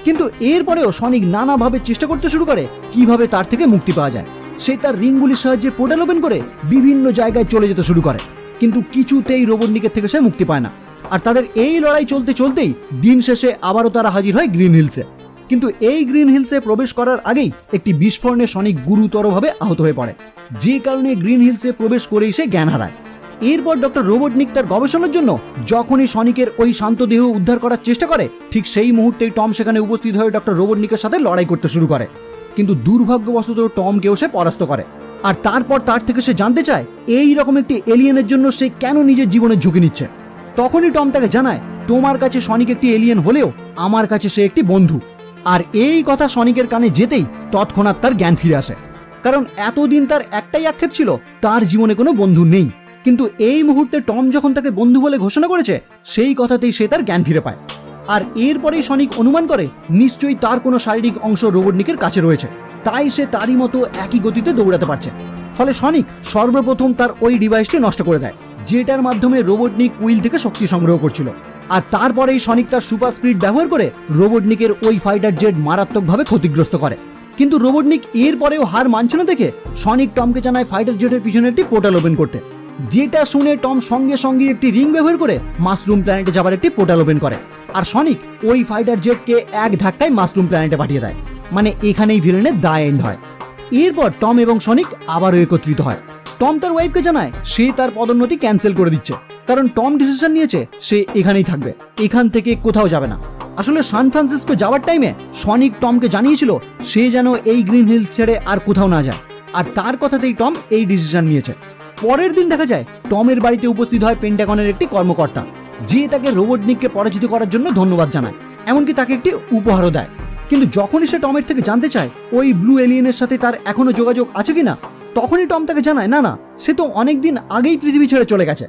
কিন্তু এরপরেও সনিক নানাভাবে চেষ্টা করতে শুরু করে কিভাবে তার থেকে মুক্তি পাওয়া যায়। সে তার রিংগুলির সাহায্যে পোর্টাল ওপেন করে বিভিন্ন জায়গায় চলে যেতে শুরু করে, কিন্তু কিছুতেই রোবটনিকের থেকে সে মুক্তি পায় না। আর তাদের এই লড়াই চলতে চলতেই দিন শেষে আবারও তারা হাজির হয় গ্রিন হিলসে। কিন্তু এই গ্রিন হিলসে প্রবেশ করার আগেই একটি বিস্ফোরণে সনিক গুরুতরভাবে আহত হয়ে পড়ে, যে কারণে গ্রিন হিলসে প্রবেশ করেই সে জ্ঞান হারায়। এরপর ডক্টর রোবটনিক তার গবেষণার জন্য যখনই সনিকের ওই শান্ত দেহ উদ্ধার করার চেষ্টা করে, ঠিক সেই মুহূর্তেই টম সেখানে উপস্থিত হয়ে ডক্টর রোবটনিকের সাথে লড়াই করতে শুরু করে। কিন্তু দুর্ভাগ্যবশত টমকেও সে পরাস্ত করে। আর তারপর তার থেকে সে জানতে চায় এই রকম একটি এলিয়েনের জন্য সে কেন নিজের জীবনের ঝুঁকি নিচ্ছে। তখনই টম তাকে জানায় তোমার কাছে সনিক একটি এলিয়েন হলেও আমার কাছে সে একটি বন্ধু। আর এই কথা সনিকের কানে যেতেই তৎক্ষণাৎ তার জ্ঞান ফিরে আসে, কারণ এতদিন তার একটাই আক্ষেপ ছিল তার জীবনে কোনো বন্ধু নেই। কিন্তু এই মুহূর্তে টম যখন তাকে বন্ধু বলে ঘোষণা করেছে সেই কথাতেই সে তার জ্ঞান ফিরে পায়। আর এরপরেই সনিক অনুমান করে নিশ্চয়ই তার কোনো শারীরিক অংশ রোবটনিকের কাছে রয়েছে, তাই সে তারই মতো একই গতিতে দৌড়াতে পারছে। ফলে সনিক সর্বপ্রথম তার ওই ডিভাইসটি নষ্ট করে দেয়, যেটার মাধ্যমে রোবটনিক কুইল থেকে শক্তি সংগ্রহ করছিল। আর তারপরেই সনিক তার সুপার স্পিড ব্যবহার করে রোবটনিকের ওই ফাইটার জেট মারাত্মকভাবে ক্ষতিগ্রস্ত করে। কিন্তু রোবটনিক এরপরেও হার মানছে না দেখে সনিক টমকে জানায় ফাইটার জেটের পিছনে একটি পোর্টাল ওপেন করতে, যেটা শুনে টম সঙ্গে সঙ্গে একটি রিং ব্যবহার করে মাশরুম প্ল্যানেটে যাবার একটি পোর্টাল ওপেন করে। আর সনিক ওই ফাইটার জেটকে এক ধাক্কায় মাশরুম প্ল্যানেটে পাঠিয়ে দেয়। মানে এখানেই ভিলেনের দা এন্ড হয়। এরপর টম এবং সনিক আবারও একত্রিত হয়। টম তার ওয়াইফকে জানায় সে তার পদোন্নতি ক্যান্সেল করে দিচ্ছে, কারণ টম ডিসিশন নিয়েছে সে এখানেই থাকবে, এখান থেকে কোথাও যাবে না। আসলে সান ফ্রান্সিসকো যাওয়ার টাইমে সনিক টমকে জানিয়েছিল সে যেন এই গ্রিন হিলস ছেড়ে আর কোথাও না যায়, আর তার কথাতেই টম এই ডিসিশন নিয়েছে। পরের দিন দেখা যায় টমের বাড়িতে উপস্থিত হয় পেন্টাগনের একটি কর্মকর্তা, যে তাকে রোবটনিককে পরাজিত করার জন্য ধন্যবাদ জানায়, এমনকি তাকে একটি উপহারও দেয়। কিন্তু যখনই সে টমের থেকে জানতে চায় ওই ব্লু এলিয়েনের সাথে তার এখনো যোগাযোগ আছে কিনা, তখনই টম তাকে জানায় না, সে তো অনেকদিন আগেই পৃথিবী ছেড়ে চলে গেছে।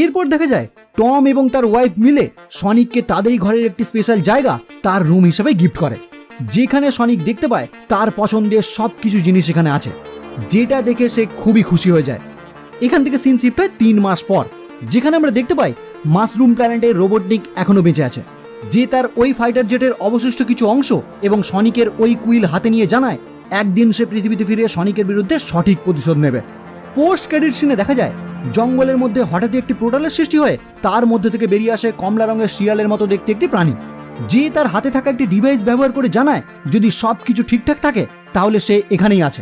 এরপর দেখা যায় টম এবং তার ওয়াইফ মিলে সনিককে তাদেরই ঘরের একটি স্পেশাল জায়গা তার রুম হিসেবে গিফট করে, যেখানে সনিক দেখতে পায় তার পছন্দের সবকিছু জিনিস এখানে আছে, যেটা দেখে সে খুবই খুশি হয়ে যায়। এখান থেকে সিন শিফট হয় 3 মাস পর, যেখানে আমরা দেখতে পাই মাশরুম প্ল্যানেটের রোবটনিক এখনো বেঁচে আছে, যে তার ওই ফাইটার জেটের অবশিষ্ট কিছু অংশ এবং সনিকের ওই কুইল হাতে নিয়ে জানায় একদিন সে পৃথিবীতে ফিরে সনিকের বিরুদ্ধে সঠিক প্রতিশোধ নেবে। পোস্ট ক্রেডিট সিনে দেখা যায় জঙ্গলের মধ্যে হঠাৎই একটি পোর্টালের সৃষ্টি হয়ে তার মধ্যে থেকে বেরিয়ে আসে কমলা রঙের শিয়ালের মতো দেখতে একটি প্রাণী, যে তার হাতে থাকা একটি ডিভাইস ব্যবহার করে জানায় যদি সবকিছু ঠিকঠাক থাকে তাহলে সে এখানেই আছে।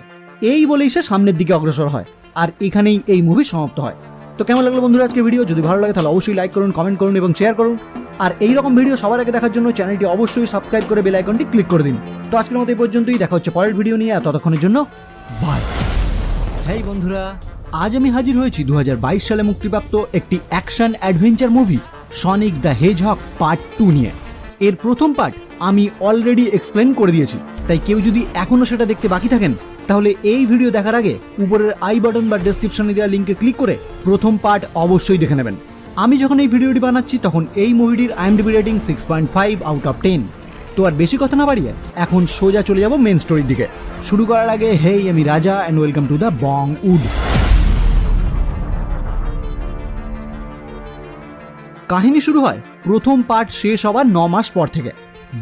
এই বলেই সে সামনের দিকে অগ্রসর হয়, আর এখানেই এই মুভি সমাপ্ত হয়। তো কেমন লাগলো বন্ধুরা আজকের ভিডিও? যদি ভালো লাগে তাহলে অবশ্যই লাইক করুন, কমেন্ট করুন এবং শেয়ার করুন। আর এই রকম ভিডিও সবার আগে দেখার জন্য চ্যানেলটি অবশ্যই সাবস্ক্রাইব করে বেল আইকনটি ক্লিক করে দিন। তো আজকের মতো এই পর্যন্তই, দেখা হচ্ছে পরের ভিডিও নিয়ে, ততক্ষণের জন্য বাই। হেই বন্ধুরা, আজ আমি হাজির হয়েছি 2022 সালে মুক্তিপ্রাপ্ত একটি action adventure movie Sonic the Hedgehog part 2 নিয়ে। এর প্রথম পার্ট আমি অলরেডি এক্সপ্লেন করে দিয়েছি, তাই কেউ যদি এখনো সেটা দেখতে বাকি থাকেন তাহলে এই ভিডিও দেখার আগে উপরের আই বাটন বা ডেসক্রিপশনে দেওয়া লিঙ্কে ক্লিক করে প্রথম পার্ট অবশ্যই দেখে নেবেন। আমি যখন এই ভিডিওটি বানাচ্ছি তখন এই মুভিটির IMDb রেটিং 6.5 আউট অফ 10। তো আর বেশি কথা না বাড়িয়ে এখন সোজা চলে যাব মেন স্টোরির দিকে। শুরু করার আগে হেই, আমি Raja and welcome to the Bongwood. কাহিনী শুরু হয় প্রথম পার্ট শেষ হওয়ার 9 মাস পর থেকে,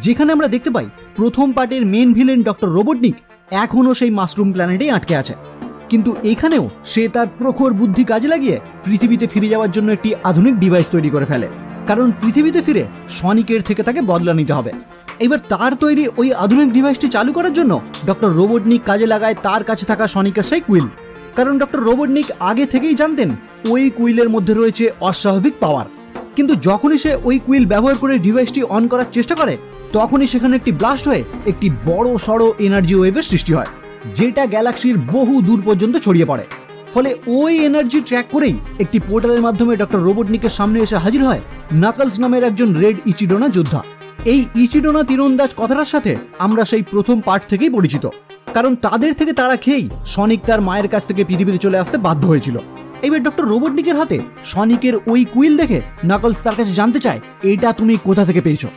যেখানে আমরা দেখতে পাই প্রথম পার্টের মেন ভিলেন ডক্টর রোবটনিক এখনো সেই মাশরুম প্ল্যানেটেই আটকে আছে। কিন্তু এখানেও সে তার প্রখর বুদ্ধি কাজে লাগিয়ে পৃথিবীতে ফিরে যাওয়ার জন্য একটি আধুনিক ডিভাইস তৈরি করে ফেলে, কারণ পৃথিবীতে ফিরে সনিকের থেকে তাকে বদলা নিতে হবে। এবার তার তৈরি ওই আধুনিক ডিভাইসটি চালু করার জন্য ডক্টর রোবটনিক কাজে লাগায় তার কাছে থাকা সনিকের সেই কুইল, কারণ ডক্টর রোবটনিক আগে থেকেই জানতেন ওই কুইলের মধ্যে রয়েছে অস্বাভাবিক পাওয়ার। কিন্তু যখনই সে ওই কুইল ব্যবহার করে ডিভাইসটি অন করার চেষ্টা করে তখনই সেখানে একটি ব্লাস্ট হয়ে একটি বড় সড়ো এনার্জি ওয়েভের সৃষ্টি হয়, যেটা গ্যালাক্সির বহু দূর পর্যন্ত ছড়িয়ে পড়ে। ফলে ওই এনার্জি ট্র্যাক করেই একটি পোর্টালের মাধ্যমে ডক্টর রোবটনিকের সামনে এসে হাজির হয় নাকলস নামের একজন রেড ইচিডোনা যোদ্ধা। এই ইচিডোনা তীরন্দাজ কথাটার সাথে আমরা সেই প্রথম পার্ট থেকেই পরিচিত, কারণ তাদের থেকে তারা খেয়েই সনিক তার মায়ের কাছ থেকে পৃথিবীতে চলে আসতে বাধ্য হয়েছিল। এবার ডক্টর রোবটনিকের হাতে সনিকের ওই কুইল দেখে নাকলস তার কাছে জানতে চায় এটা তুমি কোথা থেকে পেয়েছো।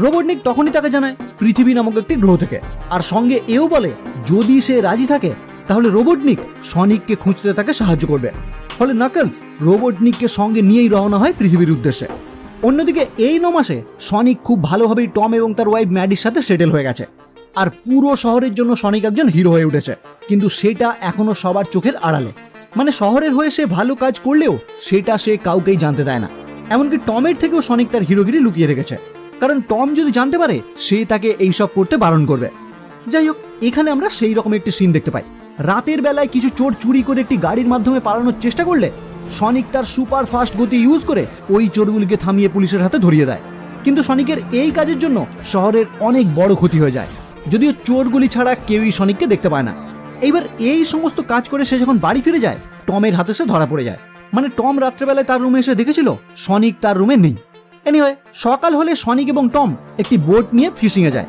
রোবটনিক তখনই তাকে জানায় পৃথিবী নামক একটি গ্রহ থেকে, আর সঙ্গে এও বলে যদি সে রাজি থাকে তাহলে রোবটনিক সনিককে খুঁজতে তাকে সাহায্য করবে। ফলে নাকলস রোবটনিককে সঙ্গে নিয়েই রওনা হয় পৃথিবীর উদ্দেশ্যে। অন্যদিকে এই 9 মাসে সনিক খুব ভালোভাবেই টম এবং তার ওয়াইফ ম্যাডির সাথে সেটেল হয়ে গেছে, আর পুরো শহরের জন্য সনিক একজন হিরো হয়ে উঠেছে। কিন্তু সেটা এখনো সবার চোখের আড়ালে, মানে শহরের হয়ে সে ভালো কাজ করলেও সেটা সে কাউকেই জানতে দেয় না। এমনকি টমের থেকেও সনিক তার হিরোগিরি লুকিয়ে রেখেছে, কারণ টম যদি জানতে পারে সে তাকে এইসব করতে বারণ করবে। যাই হোক, এখানে আমরা সেই রকম একটি সিন দেখতে পাই। রাতের বেলায় কিছু চোর চুরি করে একটি গাড়ির মাধ্যমে পালানোর চেষ্টা করলে সনিক তার সুপার ফাস্ট গতি ইউজ করে ওই চোরগুলিকে থামিয়ে পুলিশের হাতে ধরিয়ে দেয়। কিন্তু সনিকের এই কাজের জন্য শহরের অনেক বড় ক্ষতি হয়ে যায়, যদিও চোরগুলি ছাড়া কেউই সনিককে দেখতে পায় না। এইবার এই সমস্ত কাজ করে সে যখন বাড়ি ফিরে যায় টমের হাতে সে ধরা পড়ে যায়। মানে টম রাত্রেবেলায় তার রুমে এসে দেখেছিল সনিক তার রুমে নেই। এনিওয়ে, সকাল হলে সনিক এবং টম একটি বোট নিয়ে ফিশিংয়ে যায়,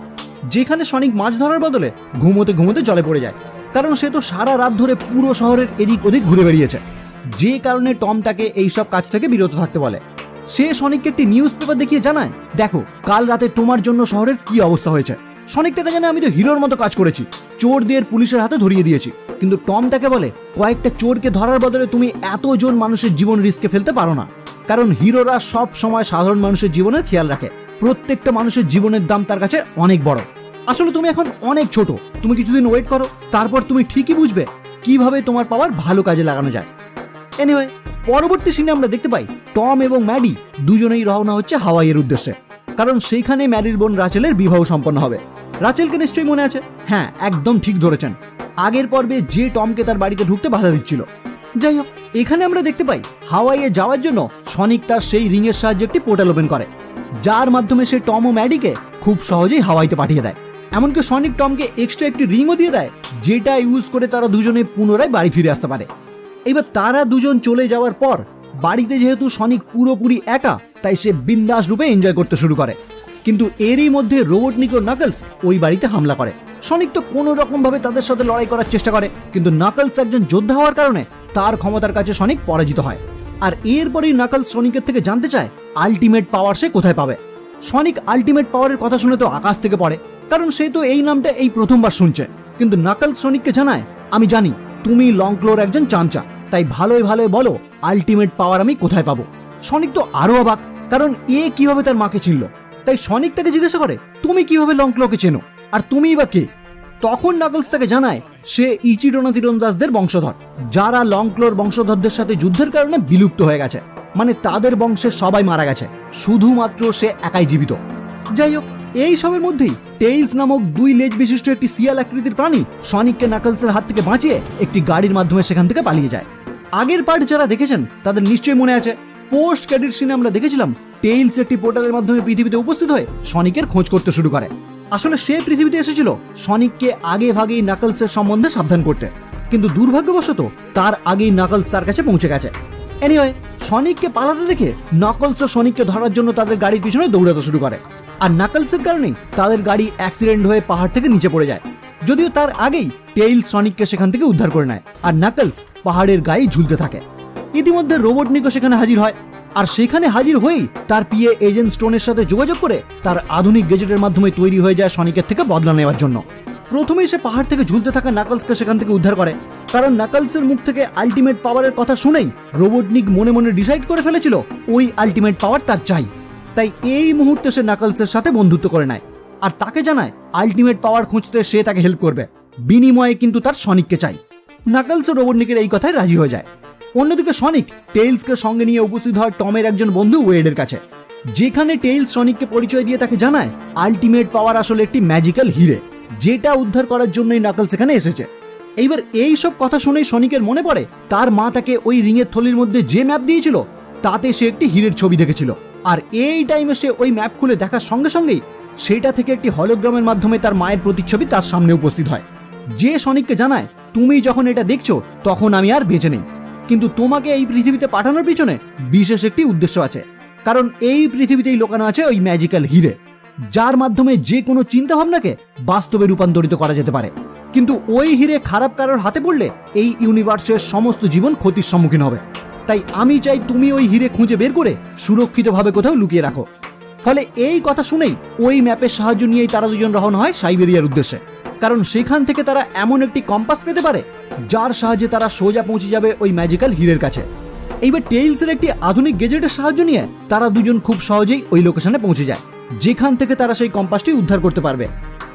যেখানে সনিক মাছ ধরার বদলে ঘুমোতে ঘুমোতে জলে পড়ে যায়, কারণ সে তো সারা রাত ধরে পুরো শহরের এদিক ওদিক ঘুরে বেরিয়েছে, যে কারণে টম তাকে এইসব কাজ থেকে বিরত থাকতে বলে। সে সনিককে একটি নিউজ পেপার দেখিয়ে জানায় দেখো কাল রাতে তোমার জন্য শহরের কি অবস্থা হয়েছে। সনিক তাকে জানায় আমি তো হিরোর মতো কাজ করেছি, চোরদের পুলিশের হাতে ধরিয়ে দিয়েছি। কিন্তু টম তাকে বলে কয়েকটা চোরকে ধরার বদলে তুমি এতজন মানুষের জীবন রিস্কে ফেলতে পারো না, কারণ হিরোরা সব সময় সাধারণ মানুষের জীবনের খেয়াল রাখে। প্রত্যেকটা মানুষের জীবনের দাম তার কাছে অনেক বড়। আসলে তুমি এখন অনেক ছোট, তুমি কিছুদিন ওয়েট করো, তারপর তুমি ঠিকই বুঝবে কিভাবে তোমার পাওয়ার ভালো কাজে লাগানো যায়। এনিওয়ে, পরবর্তী সিনে আমরা দেখতে পাই টম এবং ম্যাডি দুজনেই রওনা হচ্ছে হাওয়াইয়ের উদ্দেশ্যে, কারণ সেইখানে ম্যাডির বোন রাচেলের বিবাহ সম্পন্ন হবে। রাচেলকে নিশ্চয়ই মনে আছে? হ্যাঁ, একদম ঠিক ধরেছেন, আগের পর্বে যে টমকে তার বাড়িতে ঢুকতে বাধা দিচ্ছিল। যাই হোক, এখানে আমরা দেখতে পাই হাওয়াইয়ে যাওয়ার জন্য সনিক তার সেই রিংয়ের সাহায্যে একটি পোর্টাল ওপেন করে, যার মাধ্যমে সে টম ও ম্যাডিকে খুব সহজেই হাওয়াইতে পাঠিয়ে দেয়। এমনকি সনিক টমকে এক্সট্রা একটি রিংও দিয়ে দেয়, যেটা ইউজ করে তারা দুজনে পুনরায় বাড়ি ফিরে আসতে পারে। এবার তারা দুজন চলে যাওয়ার পর বাড়িতে যেহেতু সনিক পুরোপুরি একা, তাই সে বিন্দাস রূপে এনজয় করতে শুরু করে। কিন্তু এরই মধ্যে রোবটনিক ও নাকলস ওই বাড়িতে হামলা করে। সনিক তো কোনো রকম ভাবে তাদের সাথে লড়াই করার চেষ্টা করে, কিন্তু নাকলস একজন যোদ্ধা হওয়ার কারণে তার ক্ষমতার কাছে সনিক পরাজিত হয়। আর এরপরেই নাকলস সনিকের থেকে জানতে চায় আলটিমেট পাওয়ার সে কোথায় পাবে। সনিক আলটিমেট পাওয়ারের কথা শুনে তো আকাশ থেকে পড়ে, কারণ সে তো এই নামটা এই প্রথমবার শুনছে। কিন্তু নাকলস সনিককে জানায়, আমি জানি তুমি লংক্লোর একজন চামচা, তাই ভালোই ভালোই বলো আলটিমেট পাওয়ার আমি কোথায় পাবো। সনিক তো আরো অবাক, কারণ এ কিভাবে তার মাকে চিনল। তাই সনিক তাকে জিজ্ঞাসা করে, তুমি কিভাবে লংক্লোকে চেনো, আর তুমিই বা কে? তখন নাকলস তাকে জানায় সে ইচিডোনা তীরন্দাজদের বংশধর, যারা লংক্লোর বংশধরদের সাথে যুদ্ধের কারণে বিলুপ্ত হয়ে গেছে। মানে তাদের বংশের সবাই মারা গেছে, শুধুমাত্র সে একাই জীবিত। যাই হোক, এই সবের মধ্যেই টেইলস নামক 2 লেজ বিশিষ্ট একটি শিয়াল আকৃতির প্রাণী সনিককে নাকলসের হাত থেকে বাঁচিয়ে একটি গাড়ির মাধ্যমে সেখান থেকে পালিয়ে যায়। আগের পার্ট যারা দেখেছেন তাদের নিশ্চয়ই মনে আছে, পোস্ট ক্রেডিট সিনে আমরা দেখেছিলাম টেইলস একটি পোর্টালের মাধ্যমে পৃথিবীতে উপস্থিত হয়ে সনিকের খোঁজ করতে শুরু করে। আসলে সে পৃথিবীতে এসেছিল সনিককে আগে ভাগেই নাকলসের সম্বন্ধে সাবধান করতে, কিন্তু দুর্ভাগ্যবশত তার আগেই নাকলস তার কাছে পৌঁছে গেছে। এনিওয়ে, সনিককে পালাতে দেখে নাকলস সনিককে ধরার জন্য তাদের গাড়ির পিছনে দৌড়াতে শুরু করে, আর নাকলসের কারণেই তাদের গাড়ি অ্যাক্সিডেন্ট হয়ে পাহাড় থেকে নিচে পড়ে যায়। যদিও তার আগেই টেইলস সনিককে সেখান থেকে উদ্ধার করে নেয়, আর নাকলস পাহাড়ের গায়ে ঝুলতে থাকে। ইতিমধ্যে রোবটনিকও সেখানে হাজির হয়, আর সেখানে হাজির হয়েই তার পিএ এজেন্ট স্টোনের সাথে যোগাযোগ করে তার আধুনিক গেজেটের মাধ্যমে তৈরি হয়ে যায় সনিকের থেকে বদলা নেওয়ার জন্য। প্রথমেই সে পাহাড় থেকে ঝুলতে থাকা নাকলসকে সেখান থেকে উদ্ধার করে, কারণ নাকলসের মুখ থেকে আলটিমেট পাওয়ারের কথা শুনেই রোবটনিক মনে মনে ডিসাইড করে ফেলেছিল ওই আলটিমেট পাওয়ার তার চাই। তাই এই মুহূর্তে সে নাকলসের সাথে বন্ধুত্ব করে নেয়, আর তাকে জানায় আলটিমেট পাওয়ার খুঁজতে সে তাকে হেল্প করবে, বিনিময়ে কিন্তু তার সনিককে চাই। নাকলস ও রোবটনিকের এই কথায় রাজি হয়ে যায়। অন্যদিকে সনিক টেইলসকে সঙ্গে নিয়ে উপস্থিত হয় টমের একজন বন্ধু ওয়েডের কাছে, যেখানে টেইলস সনিককে পরিচয় দিয়ে তাকে জানায় আলটিমেট পাওয়ার আসলে একটি ম্যাজিক্যাল হিরে, যেটা উদ্ধার করার জন্যই নাকলস এখানে এসেছে। এইবার এই সব কথা শুনেই সনিকের মনে পড়ে তার মা তাকে ওই রিংয়ের থলির মধ্যে যে ম্যাপ দিয়েছিল তাতে সে একটি হিরের ছবি দেখেছিল, আর এই টাইমে সে ওই ম্যাপ খুলে দেখার সঙ্গে সঙ্গেই সেটা থেকে একটি হলোগ্রামের মাধ্যমে তার মায়ের প্রতিচ্ছবি তার সামনে উপস্থিত হয়, যে সনিককে জানায় তুমি যখন এটা দেখছো তখন আমি আর বেঁচে নেই, কিন্তু তোমাকে এই পৃথিবীতে পাঠানোর পিছনে বিশেষ একটি উদ্দেশ্য আছে, কারণ এই পৃথিবীতেই লুকানো আছে ওই ম্যাজিক্যাল হিরে, যার মাধ্যমে যে কোনো চিন্তা ভাবনাকে বাস্তবে রূপান্তরিত করা যেতে পারে। কিন্তু ওই হিরে খারাপ কারোর হাতে পড়লে এই ইউনিভার্সের সমস্ত জীবন ক্ষতির সম্মুখীন হবে। তাই আমি চাই তুমি ওই হিরে খুঁজে বের করে সুরক্ষিতভাবে কোথাও লুকিয়ে রাখো। ফলে এই কথা শুনেই ওই ম্যাপের সাহায্য নিয়েই তারা দুজন রওনা হয় সাইবেরিয়ার উদ্দেশ্যে, কারণ সেখান থেকে তারা এমন একটি কম্পাস পেতে পারে যার সাহায্যে তারা সোজা পৌঁছে যাবে ওই ম্যাজিক্যাল হিরের কাছে। এইবার টেইলসের একটি আধুনিক গেজেটের সাহায্য নিয়ে তারা দুজন খুব সহজেই ওই লোকেশনে পৌঁছে যায়, যেখান থেকে তারা সেই কম্পাসটি উদ্ধার করতে পারবে।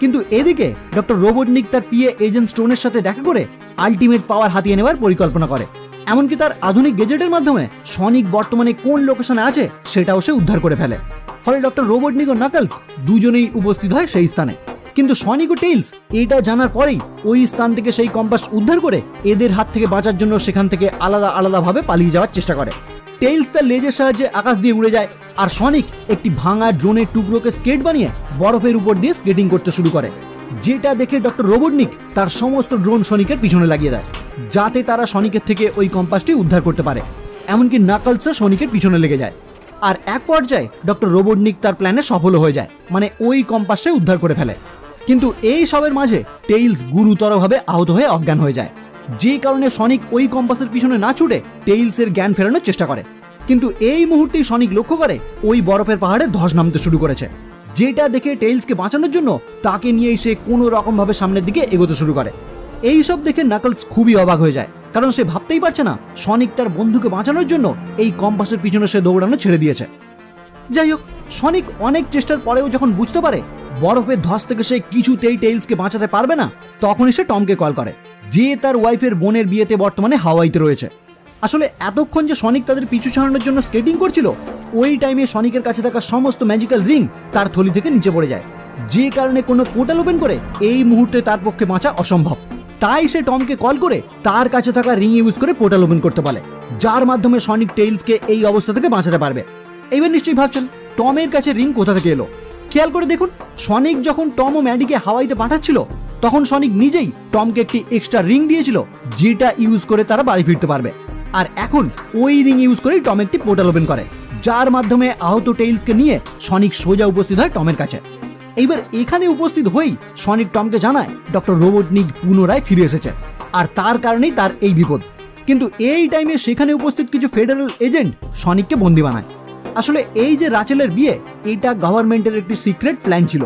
কিন্তু এদিকে ডক্টর রোবটনিক তার পিএ এজেন্ট স্টোনের সাথে দেখা করে আলটিমেট পাওয়ার হাতিয়ে নেওয়ার পরিকল্পনা করে, এমনকি তার আধুনিক গেজেটের মাধ্যমে সনিক বর্তমানে কোন লোকেশনে আছে সেটাও সে উদ্ধার করে ফেলে। ফলে ডক্টর রোবটনিক ও নাকলস দুজনেই উপস্থিত হয় সেই স্থানে। কিন্তু সনিক ও টেইলস এটা জানার পরেই ওই স্থান থেকে সেই কম্পাস উদ্ধার করে এদের হাত থেকে বাঁচার জন্য সেখান থেকে আলাদা আলাদাভাবে পালিয়ে যাওয়ার চেষ্টা করে। টেইলস তার লেজের সাহায্যে আকাশ দিয়ে উড়ে যায়, আর সনিক একটি ভাঙা ড্রোনের টুকরোকে স্কেট বানিয়ে বরফের উপর দিয়ে স্কেটিং করতে শুরু করে, যেটা দেখে ডক্টর রোবটনিক তার সমস্ত ড্রোন সনিকের পিছনে লাগিয়ে দেয়, যাতে তারা সনিকের থেকে ওই কম্পাসটি উদ্ধার করতে পারে। এমনকি নাকলসও সনিকের পিছনে লেগে যায়, আর এক পর্যায়ে ডক্টর রোবটনিক তার প্ল্যানে সফল হয়ে যায়, মানে ওই কম্পাসে উদ্ধার করে ফেলে। কিন্তু এই সবের মাঝে টেইলস গুরুতরভাবে আহত হয়ে অজ্ঞান হয়ে যায়, যে কারণে সনিক ওই কম্পাসের পিছনে না ছুটে টেইলসের জ্ঞান ফেরানোর চেষ্টা করে। কিন্তু এই মুহূর্তেই সনিক লক্ষ্য করে ওই বরফের পাহাড়ে ধস নামতে শুরু করেছে, যেটা দেখে টেইলসকে বাঁচানোর জন্য তাকে নিয়েই সে কোনো রকম ভাবে সামনের দিকে এগোতে শুরু করে। এই সব দেখে নাকলস খুবই অবাক হয়ে যায়, কারণ সে ভাবতেই পারছে না সনিক তার বন্ধুকে বাঁচানোর জন্য এই কম্পাসের পিছনে সে দৌড়ানো ছেড়ে দিয়েছে। যাই হোক, সনিক অনেক চেষ্টার পরেও যখন বুঝতে পারে বরফের ধস থেকে সে কিছুতেই টেইলসকে বাঁচাতে পারবে না, তখনই সে টমকে কল করে, যে তার ওয়াইফের বোনের বিয়েতে বর্তমানে হাওয়াইতে রয়েছে। আসলে এতক্ষণ যে সনিক তাদের পিছু ছাড়ানোর জন্য স্কেটিং করছিল, ওই টাইমে সনিকের কাছে থাকা সমস্ত ম্যাজিক্যাল রিং তার থলি থেকে নিচে পড়ে যায়, যে কারণে কোনো পোর্টাল ওপেন করে এই মুহূর্তে তার পক্ষে বাঁচা অসম্ভব। তাই সে টমকে কল করে তার কাছে থাকা রিং ইউজ করে পোর্টাল ওপেন করতে বলে, যার মাধ্যমে সনিক টেইলসকে এই অবস্থা থেকে বাঁচাতে পারবে। এবার নিশ্চয়ই ভাবছেন টমের কাছে রিং কোথা থেকে এলো। খেয়াল করে দেখুন, সনিক যখন টম ও ম্যাডিকে হাওয়াইতে পাঠাচ্ছিল, তখন সনিক নিজেই টমকে একটি এক্সট্রা রিং দিয়েছিল, যেটা ইউজ করে তারা বাড়ি ফিরতে পারবে। আর এখন ওই রিং ইউজ করেই টম একটি পোর্টাল ওপেন করে, যার মাধ্যমে আহত টেইলসকে নিয়ে সনিক সোজা উপস্থিত হয় টমের কাছে। এইবার এখানে উপস্থিত হয়েই সনিক টমকে জানায় ডক্টর রোবটনিক পুনরায় ফিরে এসেছে, আর তার কারণেই তার এই বিপদ। কিন্তু এই টাইমে সেখানে উপস্থিত কিছু ফেডারেল এজেন্ট সনিককে বন্দি বানায়। আসলে এই যে রাচেলের বিয়ে, এটা গভর্নমেন্টের একটি সিক্রেট প্ল্যান ছিল,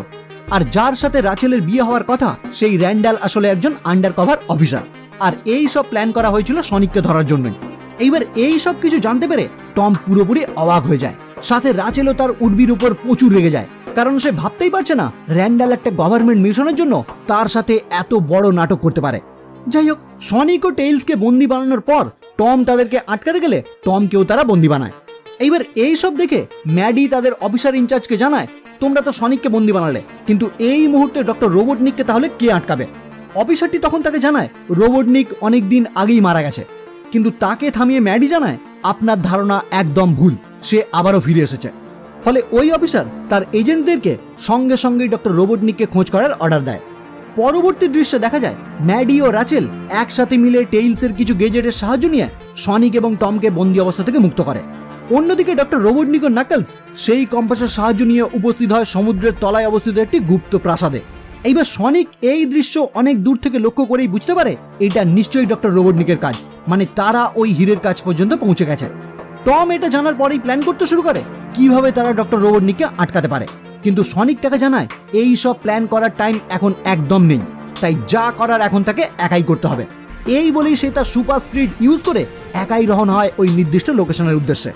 আর যার সাথে রাচেলের বিয়ে হওয়ার কথা সেই র্যান্ডাল আসলে একজন আন্ডার কভার অফিসার, আর এই সব প্ল্যান করা হয়েছিল সনিককে ধরার জন্যই। এইবার এই সব কিছু জানতে পেরে টম পুরোপুরি অবাক হয়ে যায়, সাথে রাচেলও তার উডবির উপর প্রচুর রেগে যায়, কারণ সে ভাবতেই পারছে না র্যান্ডাল একটা গভর্নমেন্ট মিশনের জন্য তার সাথে এত বড় নাটক করতে পারে। যাই হোক, সনিক ও টেইলসকে বন্দি বানানোর পর টম তাদেরকে আটকাতে গেলে টমকেও তারা বন্দি বানায়। এইবার এই সব দেখে ম্যাডি তাদের অফিসার ইনচার্জকে জানায়, তোমরা তো সনিককে বন্দি বানালে, কিন্তু এই মুহূর্তে ডক্টর রোবটনিককে তাহলে কে আটকাবে? অফিসারটি তখন তাকে জানায় রোবটনিক অনেকদিন আগেই মারা গেছে, কিন্তু তাকে থামিয়ে ম্যাডি জানায়, আপনার ধারণা একদম ভুল, সে আবারও ফিরে এসেছে। ফলে ওই অফিসার তার এজেন্টদেরকে সঙ্গে সঙ্গেই ডক্টর রোবটনিককে খোঁজ করার অর্ডার দেয়। পরবর্তী দৃশ্যে দেখা যায় ম্যাডি ও রাচেল একসাথে মিলে টেইলসের কিছু গেজেটের সাহায্য নিয়ে সনিক এবং টমকে বন্দি অবস্থা থেকে মুক্ত করে। অন্যদিকে ডক্টর রোবটনিক ও নাকলস সেই কম্পাসের সাহায্য নিয়ে উপস্থিত হয় সমুদ্রের তলায় অবস্থিত একটি গুপ্ত প্রাসাদে। এইবার সনিক এই দৃশ্য অনেক দূর থেকে লক্ষ্য করেই বুঝতে পারে এটা নিশ্চয়ই ডক্টর রোবটনিকের কাজ, মানে তারা ওই হীরের কাজ পর্যন্ত পৌঁছে গেছে। টম এটা জানার পরেই প্ল্যান করতে শুরু করে কিভাবে তারা ডক্টর রোবটনিককে আটকাতে পারে, কিন্তু সনিক তাকে জানায় এই সব প্ল্যান করার টাইম এখন একদম নেই, তাই যা করার এখন তাকে একাই করতে হবে। এই বলেই সে তার সুপার স্পিড ইউজ করে একাই রওনা হয় ওই নির্দিষ্ট লোকেশনের উদ্দেশ্যে।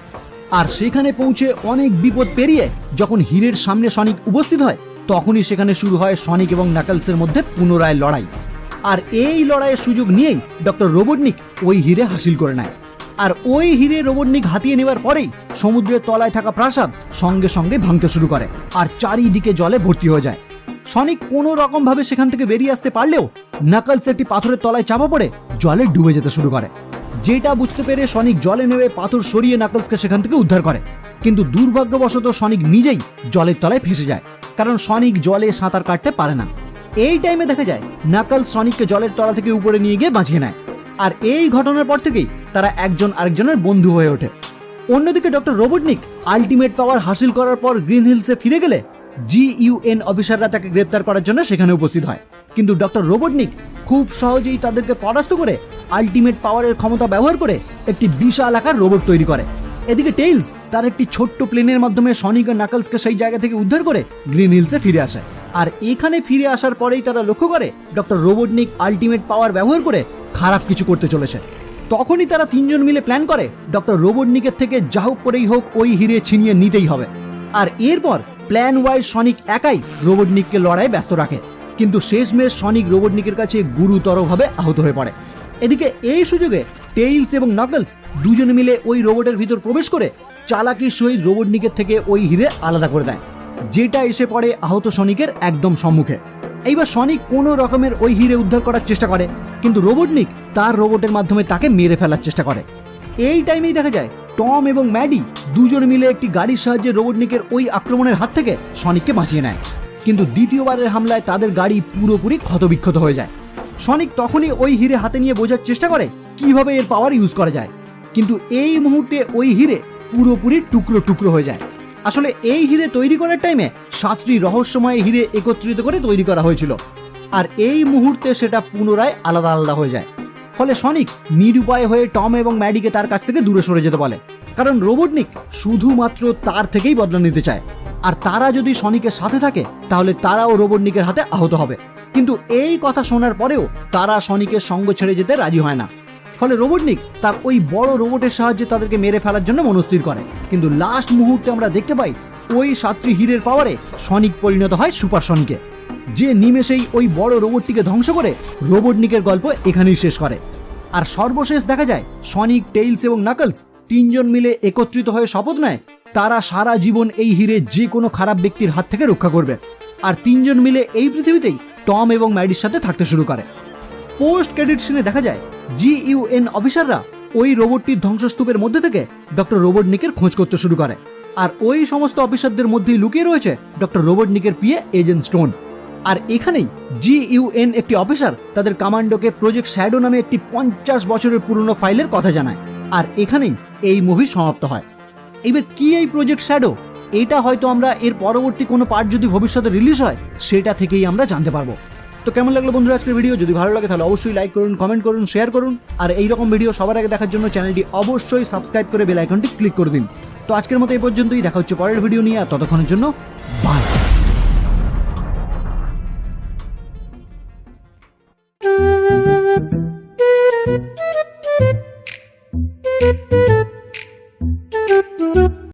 আর সেখানে পৌঁছে অনেক বিপদ পেরিয়ে যখন হীরের সামনে সনিক উপস্থিত হয়, তখনই সেখানে শুরু হয় সনিক এবং নাকলসের মধ্যে পুনরায় লড়াই। আর এই লড়াইয়ের সুযোগ নিয়েই ডক্টর রোবটনিক ওই হীরে হাসিল করে নেয়। আর ওই হীরে রোবটনিক হাতিয়ে নেওয়ার পরেই সমুদ্রের তলায় থাকা প্রাসাদ সঙ্গে সঙ্গে ভাঙতে শুরু করে, আর চারিদিকে জলে ভর্তি হয়ে যায়। সনিক কোনো রকম ভাবে সেখান থেকে বেরিয়ে আসতে পারলেও নাকলস একটি পাথরের তলায় চাপা পড়ে জলে ডুবে যেতে শুরু করে, যেটা বুঝতে পেরে সনিক জলে নেমে পাথর সরিয়ে নাকলসকে সেখান থেকে উদ্ধার করে। কিন্তু দুর্ভাগ্যবশত সনিক নিজেই জলের তলায় ফেসে যায়, কারণ সনিক জলে সাঁতার কাটতে পারে না। এই টাইমে দেখা যায় নাকলস সনিককে জলের তলা থেকে উপরে নিয়ে গিয়ে বাঁচিয়ে নেয়, আর এই ঘটনার পর থেকেই তারা একজন আরেকজনের বন্ধু হয়ে ওঠে। অন্যদিকে ডক্টর রোবটনিক আলটিমেট পাওয়ার হাসিল করার পর গ্রিন হিলসে ফিরে গেলে GUN অফিসাররা তাকে গ্রেপ্তার করার জন্য সেখানে উপস্থিত হয়, কিন্তু ডক্টর রোবটনিক খুব সহজেই তাদেরকে পরাস্ত করে আলটিমেট পাওয়ারের ক্ষমতা ব্যবহার করে একটি বিশাল আকার রোবট তৈরি করে। এদিকে টেইলস তার একটি ছোট্ট প্লেনের মাধ্যমে সনিক ও নাকলসকে সেই জায়গা থেকে উদ্ধার করে গ্রিন হিলসে ফিরে আসে। আর এখানে ফিরে আসার পরেই তারা লক্ষ্য করে ডক্টর রোবটনিক আলটিমেট পাওয়ার ব্যবহার করে খারাপ কিছু করতে চলেছে। তখনই তারা তিনজন মিলে প্ল্যান করে ডক্টর রোবটনিকের থেকে যা হোক করেই হোক ওই হীরে ছিনিয়ে নিতেই হবে। আর এরপর প্ল্যান ওয়াইজ সনিক একাই রোবটনিককে লড়াইয়ে ব্যস্ত রাখে, কিন্তু শেষমেশ সনিক রোবটনিকের কাছে গুরুতরভাবে আহত হয়ে পড়ে। এদিকে এই সুযোগে টেইলস এবং নাকলস দুজনে মিলে ওই রোবটের ভিতর প্রবেশ করে চালাকির সহিত রোবটনিকের থেকে ওই হীরে আলাদা করে দেয়, যেটা এসে পড়ে আহত সনিকের একদম সম্মুখে। এইবার সনিক কোনো রকমের ওই হীরে উদ্ধার করার চেষ্টা করে, কিন্তু রোবটনিক তার রোবটের মাধ্যমে তাকে মেরে ফেলার চেষ্টা করে। এই টাইমেই দেখা যায় টম এবং ম্যাডি দুজন মিলে একটি গাড়ির সাহায্যে রোবটনিকের ওই আক্রমণের হাত থেকে সনিককে বাঁচিয়ে নেয়, কিন্তু দ্বিতীয়বারের হামলায় তাদের গাড়ি পুরোপুরি ক্ষতবিক্ষত হয়ে যায়। সনিক তখনই ওই হীরে হাতে নিয়ে বোঝার চেষ্টা করে কিভাবে এর পাওয়ার ইউজ করা যায়, কিন্তু এই মুহূর্তে ওই হীরে পুরোপুরি টুকরো টুকরো হয়ে যায়। আসলে এই হীরে তৈরি করার টাইমে 7টি রহস্যময় হীরে একত্রিত করে তৈরি করা হয়েছিল, আর এই মুহূর্তে সেটা পুনরায় আলাদা আলাদা হয়ে যায়। ফলে সনিক নিরুপায় হয়ে টম এবং ম্যাডিকে তার কাছ থেকে দূরে সরে যেতে বলে, কারণ রোবটনিক শুধুমাত্র তার থেকেই বদলা নিতে চায়। আর তারা যদি সনিকের সাথে থাকে তাহলে তারাও রোবটনিকের হাতে আহত হবে। কিন্তু এই কথা শোনার পরেও তারা সনিকের সঙ্গ ছেড়ে যেতে রাজি হয় না। ফলে রোবটনিক তার ওই বড় রোবটের সাহায্যে তাদেরকে মেরে ফেলার জন্য মনস্থির করে। কিন্তু লাস্ট মুহূর্তে আমরা দেখতে পাই ওই 7টি হীরের পাওয়ারে সনিক পরিণত হয় সুপার সনিকে, যে নিমেষেই ওই বড় রোবটটিকে ধ্বংস করে রোবটনিকের গল্প এখানেই শেষ করে। আর সর্বশেষ দেখা যায় সনিক, টেইলস এবং নাকলস তিনজন মিলে একত্রিত হয়ে শপথ নেয় তারা সারা জীবন এই হীরে যে কোনো খারাপ ব্যক্তির হাত থেকে রক্ষা করবে। আর তিনজন মিলে এই পৃথিবীতেই টম এবং ম্যাডির সাথে থাকতে শুরু করে। পোস্ট ক্রেডিট সিনে দেখা যায় GUN অফিসাররা ওই রোবটটির ধ্বংসস্তূপের মধ্যে থেকে ডক্টর রোবটনিকের খোঁজ করতে শুরু করে। আর ওই সমস্ত অফিসারদের মধ্যেই লুকিয়ে রয়েছে ডক্টর রোবটনিকের পিএ এজেন্ট স্টোন। আর এখানেই GUN একটি অফিসার তাদের কমান্ডোকে প্রজেক্ট শ্যাডো নামে একটি 50 বছরের পুরনো ফাইলের কথা জানায়। আর এখানেই এই মুভি সমাপ্ত হয়। এবার কি এই প্রজেক্ট শ্যাডো, এটা হয়তো আমরা এর পরবর্তী কোনো পার্ট যদি ভবিষ্যতে রিলিজ হয় সেটা থেকেই আমরা জানতে পারবো। তো কেমন লাগলো বন্ধুরা আজকের ভিডিও? যদি ভালো লাগে তাহলে অবশ্যই লাইক করুন, কমেন্ট করুন, শেয়ার করুন। আর এইরকম ভিডিও সবার আগে দেখার জন্য চ্যানেলটি অবশ্যই সাবস্ক্রাইব করে বেল আইকনটি ক্লিক করে দিন। তো আজকের মতো এই পর্যন্তই, দেখা হচ্ছে পরের ভিডিও নিয়ে। আর ততক্ষণের জন্য বাই।